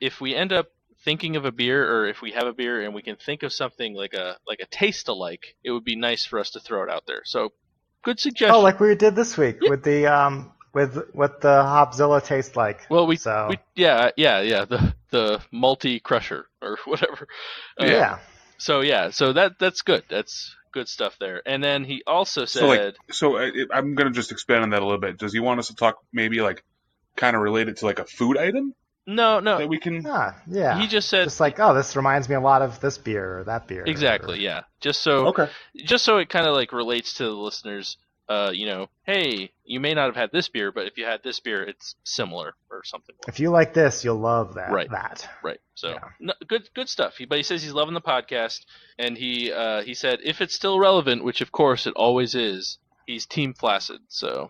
if we end up thinking of a beer, or if we have a beer and we can think of something like a taste alike, it would be nice for us to throw it out there. So, good suggestion. Oh, like we did this week with the with what the Hopzilla tastes like. Well, we the multi crusher or whatever. yeah. So that's good. That's good stuff there. And then he also said, I'm going to just expand on that a little bit. Does he want us to talk maybe like kind of related to like a food item no, that we can? Yeah. He just said, just like, oh, this reminds me a lot of this beer or that beer. exactly, yeah. Just so it kind of like relates to the listeners. Hey, you may not have had this beer, but if you had this beer, it's similar or something. If you like this, you'll love that. Right. That. Right. So Yeah. no, good stuff. But he says he's loving the podcast, and he said if it's still relevant, which of course it always is, he's Team Flaccid. So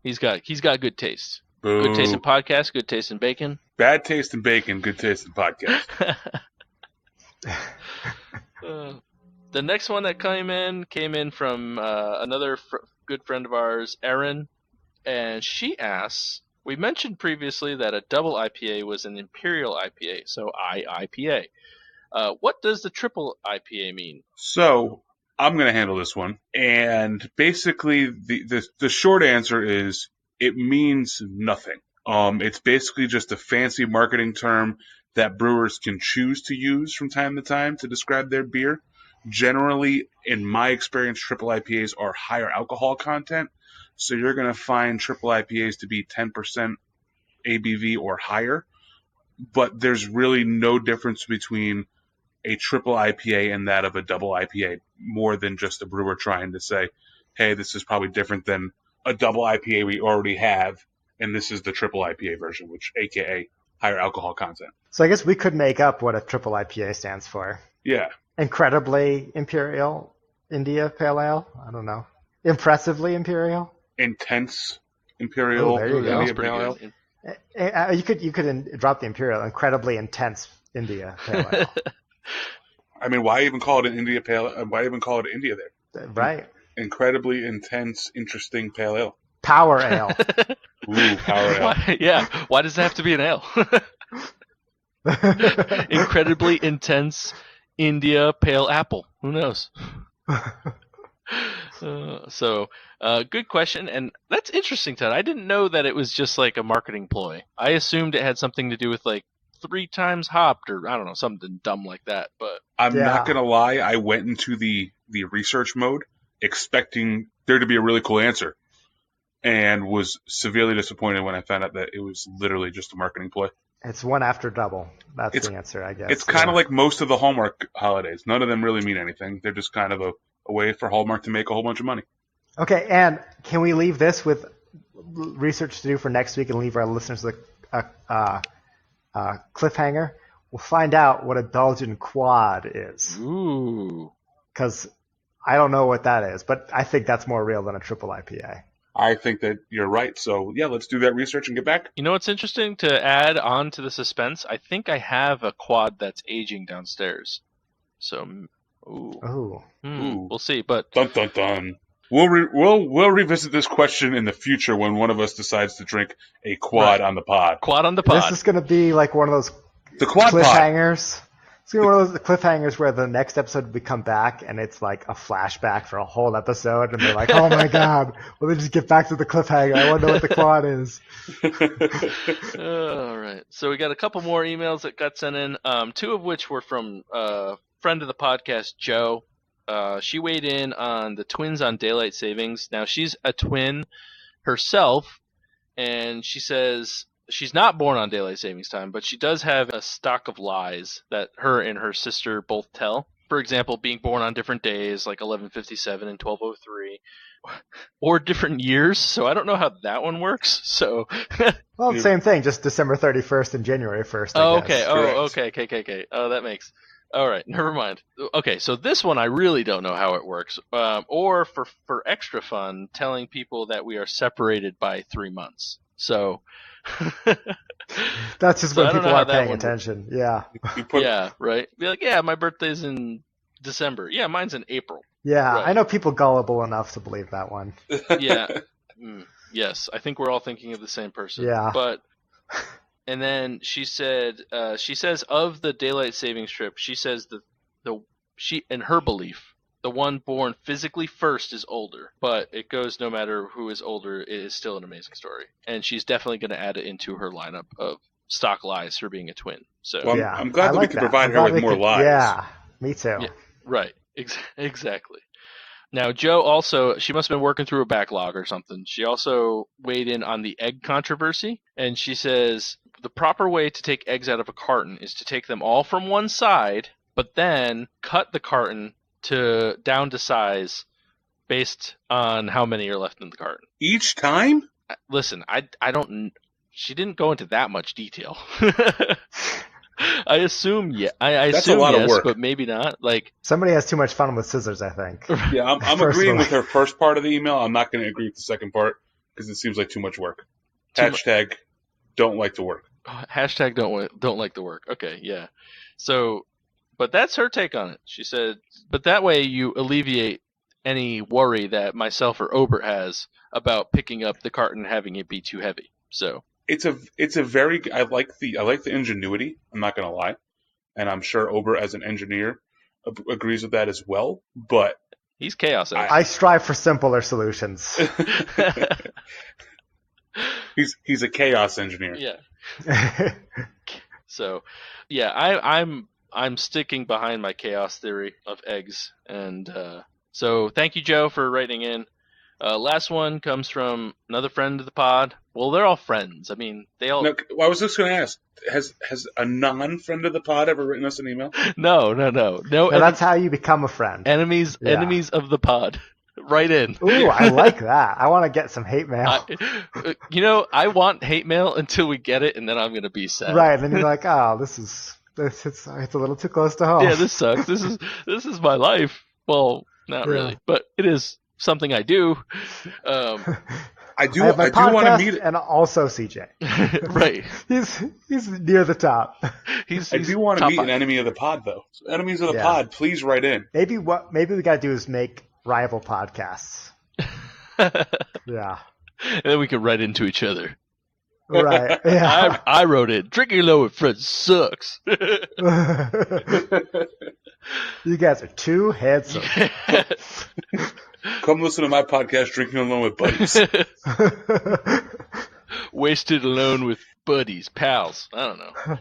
he's got good taste. Boo. Good taste in podcast. Good taste in bacon. Bad taste in bacon, good taste in podcast. The next one that came in from another good friend of ours, Erin, and she asks, we mentioned previously that a double IPA was an imperial IPA, so IPA. What does the triple IPA mean? So I'm going to handle this one, and basically the short answer is it means nothing. It's basically just a fancy marketing term that brewers can choose to use from time to time to describe their beer. Generally, in my experience, triple IPAs are higher alcohol content, so you're going to find triple IPAs to be 10% ABV or higher, but there's really no difference between a triple IPA and that of a double IPA, more than just a brewer trying to say, hey, this is probably different than a double IPA we already have, and this is the triple IPA version, which aka higher alcohol content. So I guess we could make up what a triple IPA stands for. Yeah. Incredibly Imperial India Pale Ale? I don't know. Impressively Imperial? Intense Imperial Oh, there you go. India That's pretty Pale Ale. good. You could drop the Imperial. Incredibly intense India Pale Ale. I mean, why even call it an India Pale? Why even call it India there? Right. Incredibly intense, interesting pale ale. Power Ale. Ooh, power ale. Why does it have to be an ale? Incredibly intense India pale apple. Who knows? Good question, and that's interesting, Ted. I didn't know that it was just like a marketing ploy. I assumed it had something to do with like 3 times hopped, or I don't know, something dumb like that. But I'm not gonna lie, I went into the research mode expecting there to be a really cool answer, and was severely disappointed when I found out that it was literally just a marketing ploy. It's one after double. That's the answer, I guess. It's kind of like most of the Hallmark holidays. None of them really mean anything. They're just kind of a way for Hallmark to make a whole bunch of money. Okay, and can we leave this with research to do for next week and leave our listeners with a cliffhanger? We'll find out what a Belgian quad is. Ooh. Because I don't know what that is, but I think that's more real than a triple IPA. I think that you're right. So, yeah, let's do that research and get back. You know what's interesting to add on to the suspense? I think I have a quad that's aging downstairs. So, Ooh. We'll see. But Dun, dun, dun. We'll revisit this question in the future when one of us decides to drink a quad on the pod. Quad on the pod. This is going to be like one of those The quad pod. cliffhangers. It's going to be one of those cliffhangers where the next episode we come back and it's like a flashback for a whole episode and they're like, oh my god, well they just get back to the cliffhanger. I want to know what the quad is. All right. So we got a couple more emails that got sent in, two of which were from a friend of the podcast, Joe. She weighed in on the twins on daylight savings. Now, she's a twin herself, and she says she's not born on daylight savings time, but she does have a stock of lies that her and her sister both tell. For example, being born on different days, like 11:57 and 12:03, or different years. So I don't know how that one works. So, Well, same thing, just December 31st and January 1st. I guess. okay. Oh, okay. Oh, that makes. All right, never mind. Okay, so this one I really don't know how it works. Or for extra fun, telling people that we are separated by 3 months. So That's just So when I don't people know how aren't that paying one- attention. Yeah. yeah, right. Be like, yeah, my birthday's in December. Yeah, mine's in April. Yeah, Right. I know people gullible enough to believe that one. Yeah. Yes, I think we're all thinking of the same person. Yeah. But and then she said, she says of the daylight saving strip, she says she in her belief, the one born physically first is older, but it goes no matter who is older. It is still an amazing story, and she's definitely going to add it into her lineup of stock lies for being a twin. So Well, Yeah, I'm glad I that we like could that. provide I'm her glad with we more could- lies. Yeah, me too. Yeah. right, exactly. Now, Joe also, she must have been working through a backlog or something. She also weighed in on the egg controversy, and she says the proper way to take eggs out of a carton is to take them all from one side, but then cut the carton down to size based on how many are left in the carton. Each time? Listen, I don't. She didn't go into that much detail. I assume I That's assume a lot of yes, work. but maybe not. Like, Somebody has too much fun with scissors, I think. Yeah, I'm agreeing Personally. with her first part of the email. I'm not going to agree with the second part because it seems like too much work. Hashtag don't like to work. hashtag don't like the work. Okay, yeah. So, but that's her take on it. She said, but that way you alleviate any worry that myself or Obert has about picking up the carton and having it be too heavy. So, It's a very I like the ingenuity. I'm not going to lie, and I'm sure Ober as an engineer agrees with that as well. But he's chaos. I strive for simpler solutions. he's a chaos engineer. Yeah. So, yeah, I'm sticking behind my chaos theory of eggs, and so thank you, Joe, for writing in. Last one comes from another friend of the pod. Well, they're all friends. I mean, they all. No, I was just going to ask: has a non-friend of the pod ever written us an email? No. Now, that's how you become a friend. Enemies of the pod. Right in. Ooh, I like that. I want to get some hate mail. I want hate mail until we get it, and then I'm gonna be sad. Right, and then you're like, oh, it's a little too close to home. Yeah, this sucks. This is my life. Well, not Yeah. really, but it is something I do. I do have my want to podcast meet it. and also CJ. Right. He's near the top. He's I do want to top meet five. an enemy of the pod, though. So enemies of the Yeah. pod, please write in. Maybe we got to do is make rival podcasts. Yeah. And then we can write into each other. Right. Yeah. I wrote it. Drinking alone with friends sucks. You guys are too handsome. Come listen to my podcast, Drinking Alone with Buddies. Wasted alone with buddies, pals. I don't know.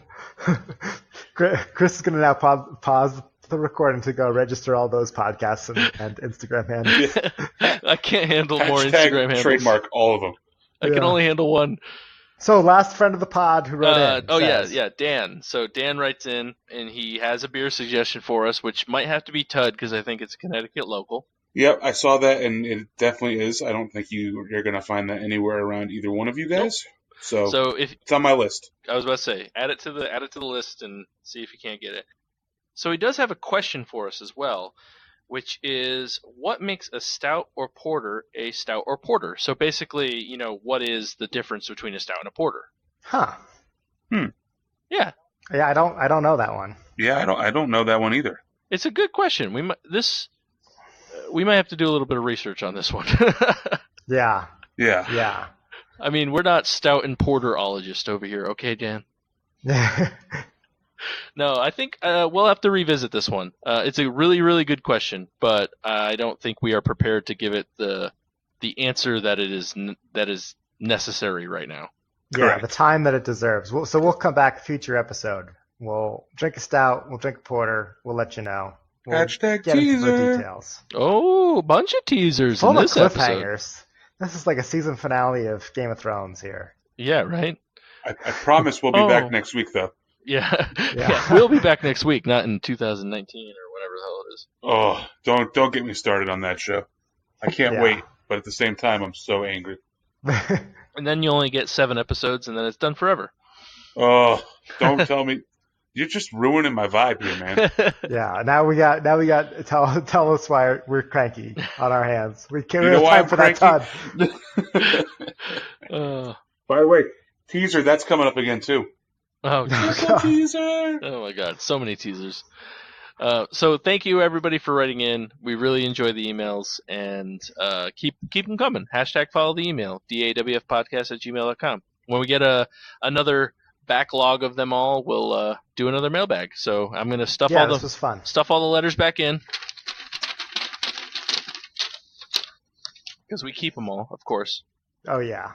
Chris is going to now pause the recording to go register all those podcasts and Instagram handles. I can't handle more Hashtag Instagram handles. trademark all of them. I can Yeah. only handle one. So last friend of the pod who wrote in. says, yeah, Dan. So Dan writes in, and he has a beer suggestion for us, which might have to be Tud because I think it's Connecticut local. Yep, I saw that, and it definitely is. I don't think you're going to find that anywhere around either one of you guys. Nope. So if it's on my list. I was about to say, add it to the list and see if you can't get it. So he does have a question for us as well, which is what makes a stout or porter a stout or porter? So basically, what is the difference between a stout and a porter? Huh. Yeah. Yeah, I don't know that one. Yeah, I don't know that one either. It's a good question. We might have to do a little bit of research on this one. Yeah. Yeah. I mean, we're not stout and porterologists over here, okay, Dan? No, I think we'll have to revisit this one. It's a really, really good question, but I don't think we are prepared to give it the answer that is necessary right now. Yeah, Correct. the time that it deserves. So we'll come back future episode. We'll drink a stout. We'll drink a porter. We'll let you know. We'll Hashtag get into the teaser. details. Oh, a bunch of teasers Full in of this episode. cliffhangers. This is like a season finale of Game of Thrones here. Yeah, right? I promise we'll be back next week, though. Yeah. We'll be back next week, not in 2019 or whatever the hell it is. Oh, don't get me started on that show. I can't wait, but at the same time, I'm so angry. And then you only get 7 episodes, and then it's done forever. Oh, don't tell me. You're just ruining my vibe here, man. Yeah, now we got tell us why we're cranky on our hands. We can't You know have why time I'm for that cranky? time. By the way, teaser, that's coming up again, too. Oh, God. Teaser! oh my God, so many teasers. So thank you everybody for writing in. We really enjoy the emails, and keep them coming. # follow the email, dawfpodcast@gmail.com. When we get another backlog of them all, we'll do another mailbag. So I'm gonna stuff this was fun. all the letters back in, because we keep them all, of course. Oh yeah.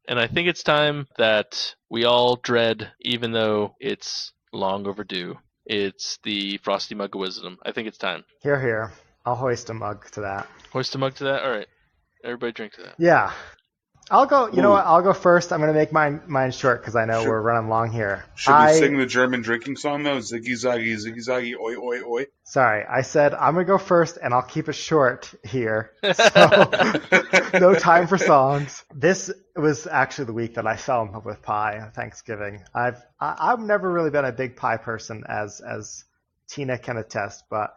And I think it's time that we all dread, even though it's long overdue. It's the Frosty Mug of Wisdom. I think it's time. Here. I'll hoist a mug to that. Hoist a mug to that? All right. Everybody drink to that. Yeah. I'll go. You know what? I'll go first. I'm gonna make mine short because I know we're running long here. Should we sing the German drinking song though? Ziggy zaggy, oi oi oi. Sorry, I said I'm gonna go first, and I'll keep it short here. So no time for songs. This was actually the week that I fell in love with pie on Thanksgiving. I've never really been a big pie person, as Tina can attest, but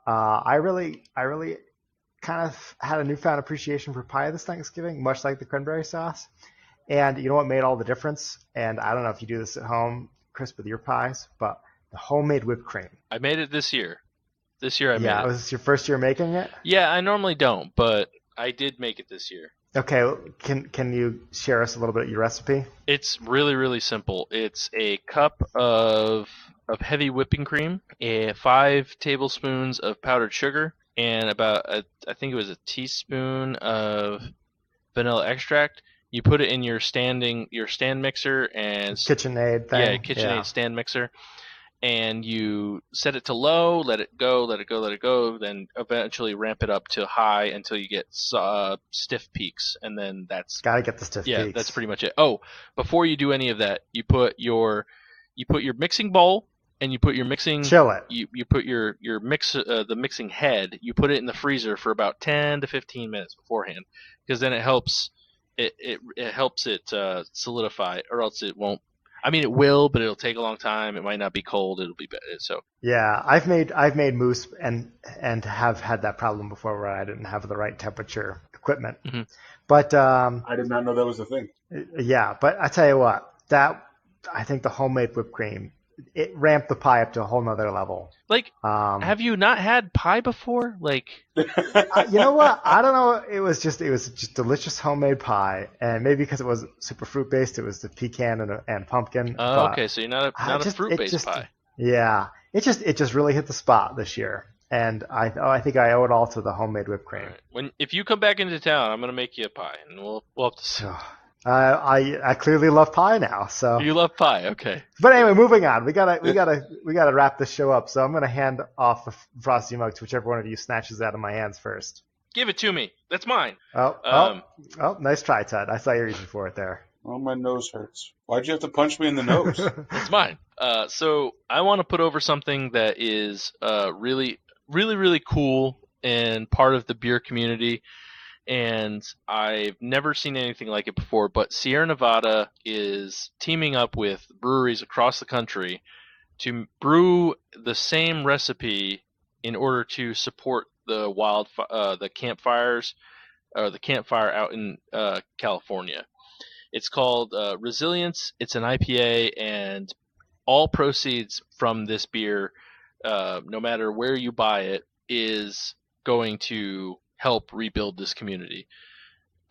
I really kind of had a newfound appreciation for pie this Thanksgiving, much like the cranberry sauce. And you know what made all the difference? And I don't know if you do this at home, Chris, with your pies, but the homemade whipped cream. I made it this year. This year I made it. Yeah, was this your first year making it? Yeah, I normally don't, but I did make it this year. Okay, can you share us a little bit of your recipe? It's really, really simple. It's a cup of heavy whipping cream, 5 tablespoons of powdered sugar, and about I think it was a teaspoon of vanilla extract. You put it in your stand mixer and KitchenAid thing. Yeah, KitchenAid stand mixer, and you set it to low, let it go, then eventually ramp it up to high until you get stiff peaks, and then that's gotta get the stiff peaks. Yeah, that's pretty much it. Oh, before you do any of that, you put your mixing bowl. And you put your mixing. Chill it. You put your mix the mixing head. You put it in the freezer for about 10 to 15 minutes beforehand, because then it helps it solidify, or else it won't. I mean, it will, but it'll take a long time. It might not be cold. It'll be better. So yeah, I've made mousse and have had that problem before where I didn't have the right temperature equipment. Mm-hmm. But I did not know that was a thing. Yeah, but I tell you what, I think the homemade whipped cream, it ramped the pie up to a whole nother level. Like, have you not had pie before? Like, you know what? I don't know. It was just delicious homemade pie, and maybe because it was super fruit based, it was the pecan and pumpkin. Oh, okay. So you're not a fruit based pie. Yeah, it just really hit the spot this year, and I think I owe it all to the homemade whipped cream. Right. If you come back into town, I'm gonna make you a pie, and we'll have to see. I clearly love pie now. So you love pie, okay? But anyway, moving on. We gotta wrap this show up. So I'm gonna hand off the Frosty mug to whichever one of you snatches it out of my hands first. Give it to me. That's mine. Oh, nice try, Ted. I saw you reaching for it there. Oh, my nose hurts. Why'd you have to punch me in the nose? It's mine. So I want to put over something that is really, really, really cool and part of the beer community, and I've never seen anything like it before. But Sierra Nevada is teaming up with breweries across the country to brew the same recipe in order to support the the campfires, or the campfire out in California. It's called Resilience. It's an IPA, and all proceeds from this beer, no matter where you buy it, is going to help rebuild this community.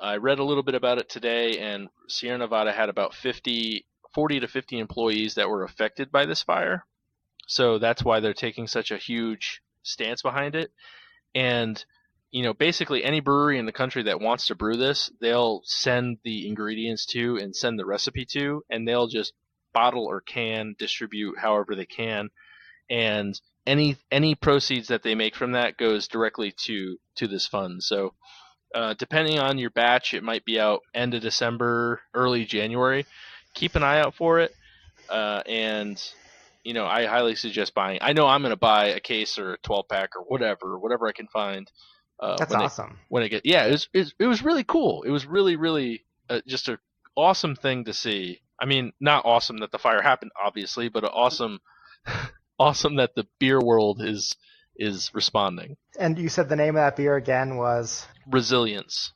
I read a little bit about it today, and Sierra Nevada had about 40 to 50 employees that were affected by this fire. So that's why they're taking such a huge stance behind it. And, basically any brewery in the country that wants to brew this, they'll send the ingredients to and send the recipe to, and they'll just bottle or can distribute however they can. And any proceeds that they make from that goes directly to this fund. So depending on your batch, it might be out end of December, early January. Keep an eye out for it. And I highly suggest buying. I know I'm going to buy a case or a 12-pack or whatever I can find. That's awesome. It was really cool. It was really, really just an awesome thing to see. I mean, not awesome that the fire happened, obviously, but awesome that the beer world is responding. And you said the name of that beer again was? Resilience.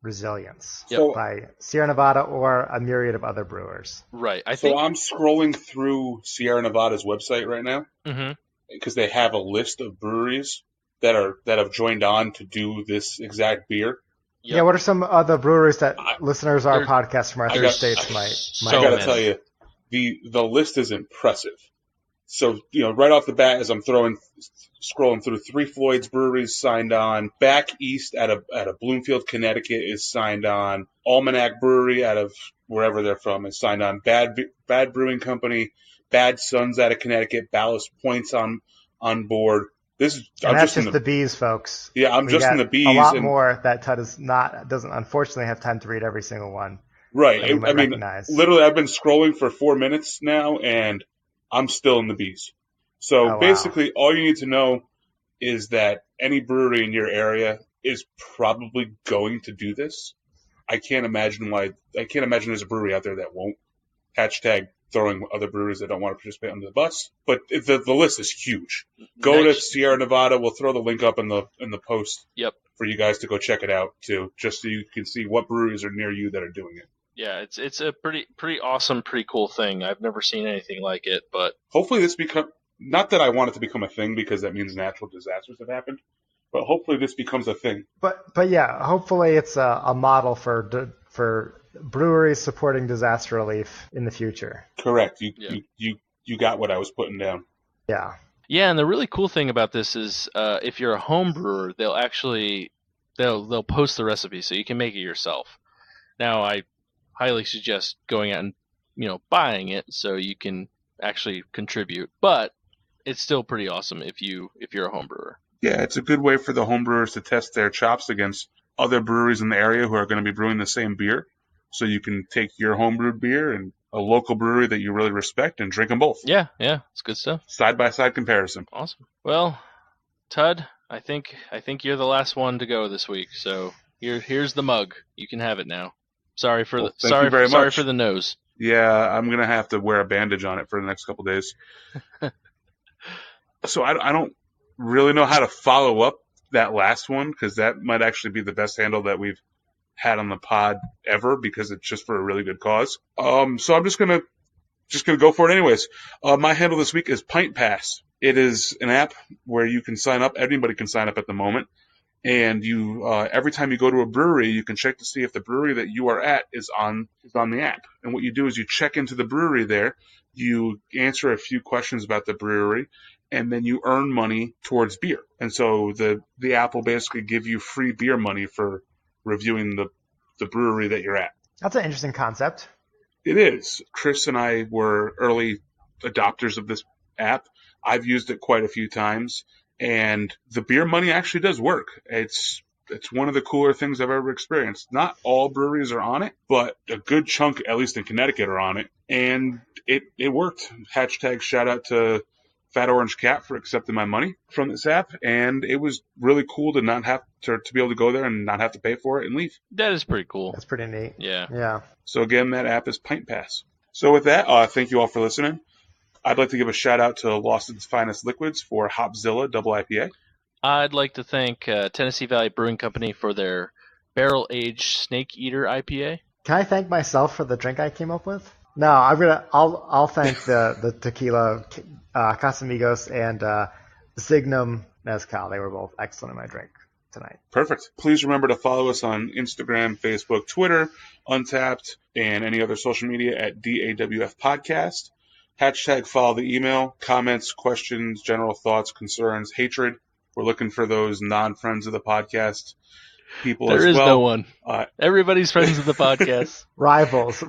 Yep. By Sierra Nevada or a myriad of other brewers. Right. So I'm scrolling through Sierra Nevada's website right now, because they have a list of breweries that have joined on to do this exact beer. Yep. Yeah, what are some other breweries that listeners of our podcast from other states might? I got to tell you, the list is impressive. So, right off the bat, as I'm scrolling through, Three Floyds Breweries signed on. Back East out of Bloomfield, Connecticut is signed on. Almanac Brewery out of wherever they're from is signed on. Bad Brewing Company, Bad Sons out of Connecticut, Ballast Point's on board. That's just the bees, folks. Yeah, I'm just in the bees. A lot more that Tud doesn't unfortunately have time to read every single one. Right. I mean, literally, I've been scrolling for 4 minutes now, and I'm still in the bees. So basically, all you need to know is that any brewery in your area is probably going to do this. I can't imagine there's a brewery out there that won't. Hashtag throwing other breweries that don't want to participate under the bus. But the list is huge. Go to Sierra Nevada. We'll throw the link up in the post. Yep. For you guys to go check it out too, just so you can see what breweries are near you that are doing it. Yeah, it's a pretty awesome, pretty cool thing. I've never seen anything like it, but hopefully this not that I want it to become a thing, because that means natural disasters have happened, but hopefully this becomes a thing. But yeah, hopefully it's a model for breweries supporting disaster relief in the future. Correct. You got what I was putting down. Yeah. Yeah, and the really cool thing about this is if you're a home brewer, they'll post the recipe so you can make it yourself. Now, I highly suggest going out and buying it so you can actually contribute, but it's still pretty awesome if you're a home brewer. Yeah, it's a good way for the home brewers to test their chops against other breweries in the area who are going to be brewing the same beer. So you can take your homebrewed beer and a local brewery that you really respect and drink them both. Yeah, it's good stuff. Side-by-side comparison. Awesome. Well, Tud, I think you're the last one to go this week. So here's the mug. You can have it now. Sorry for the nose. Yeah, I'm gonna have to wear a bandage on it for the next couple days. So I don't really know how to follow up that last one, because that might actually be the best handle that we've had on the pod ever, because it's just for a really good cause. So I'm just gonna go for it anyways. My handle this week is Pint Pass. It is an app where you can sign up. Anybody can sign up at the moment. And you, every time you go to a brewery, you can check to see if the brewery that you are at is on the app. And what you do is you check into the brewery there, you answer a few questions about the brewery, and then you earn money towards beer. And so the app will basically give you free beer money for reviewing the brewery that you're at. That's an interesting concept. It is. Chris and I were early adopters of this app. I've used it quite a few times. And the beer money actually does work. It's one of the cooler things I've ever experienced. Not all breweries are on it, but a good chunk, at least in Connecticut, are on it. And it worked. Hashtag shout out to Fat Orange Cat for accepting my money from this app, and it was really cool to not have to be able to go there and not have to pay for it and leave. That is pretty cool. That's pretty neat. Yeah. Yeah. So again, that app is Pint Pass. So with that, thank you all for listening. I'd like to give a shout out to Lawson's Finest Liquids for Hopzilla Double IPA. I'd like to thank Tennessee Valley Brewing Company for their barrel-aged Snake Eater IPA. Can I thank myself for the drink I came up with? No, I'll thank the tequila, Casamigos and Signum Mezcal. They were both excellent in my drink tonight. Perfect. Please remember to follow us on Instagram, Facebook, Twitter, Untapped, and any other social media at DAWF Podcast. Hashtag follow the email, comments, questions, general thoughts, concerns, hatred. We're looking for those non-friends of the podcast people as well. There is no one. Everybody's friends of the podcast. Rivals.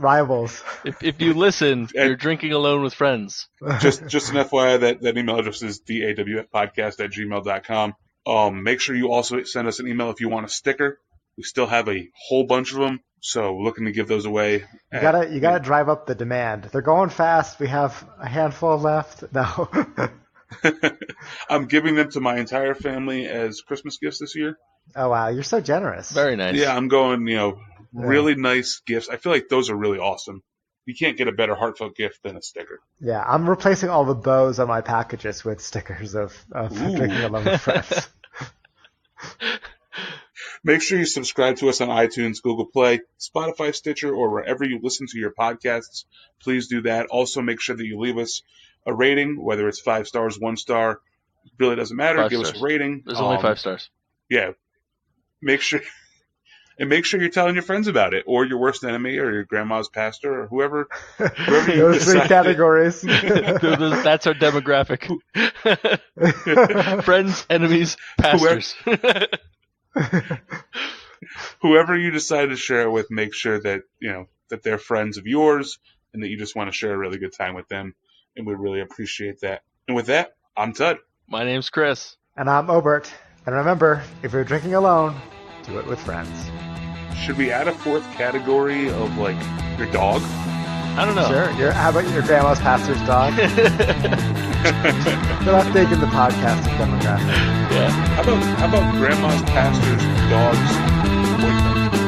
If you listen, you're drinking alone with friends. Just an FYI, that email address is dawfpodcast@gmail.com. Make sure you also send us an email if you want a sticker. We still have a whole bunch of them, so we're looking to give those away. You gotta drive up the demand. They're going fast. We have a handful left. No. I'm giving them to my entire family as Christmas gifts this year. Oh wow, you're so generous. Very nice. Yeah, I'm going, really nice gifts. I feel like those are really awesome. You can't get a better heartfelt gift than a sticker. Yeah, I'm replacing all the bows on my packages with stickers of drinking alone with friends. Make sure you subscribe to us on iTunes, Google Play, Spotify, Stitcher, or wherever you listen to your podcasts. Please do that. Also, make sure that you leave us a rating, whether it's 5 stars, 1 star. It really doesn't matter. 5 Give stars. us a rating. There's only 5 stars. Yeah. Make sure you're telling your friends about it, or your worst enemy, or your grandma's pastor, or whoever you Those 3 categories. That's our demographic. Friends, enemies, pastors. Whoever you decide to share it with, make sure that that they're friends of yours and that you just want to share a really good time with them, and we really appreciate that. And with that, I'm Tud. My name's Chris. And I'm Obert. And remember, if you're drinking alone, do it with friends. Should we add a 4th category of your dog? I don't know. Sure. How about your grandma's pastor's dog? They're not big in the podcasting demographic. Yeah. How about grandma's pastor's dog's boyfriend?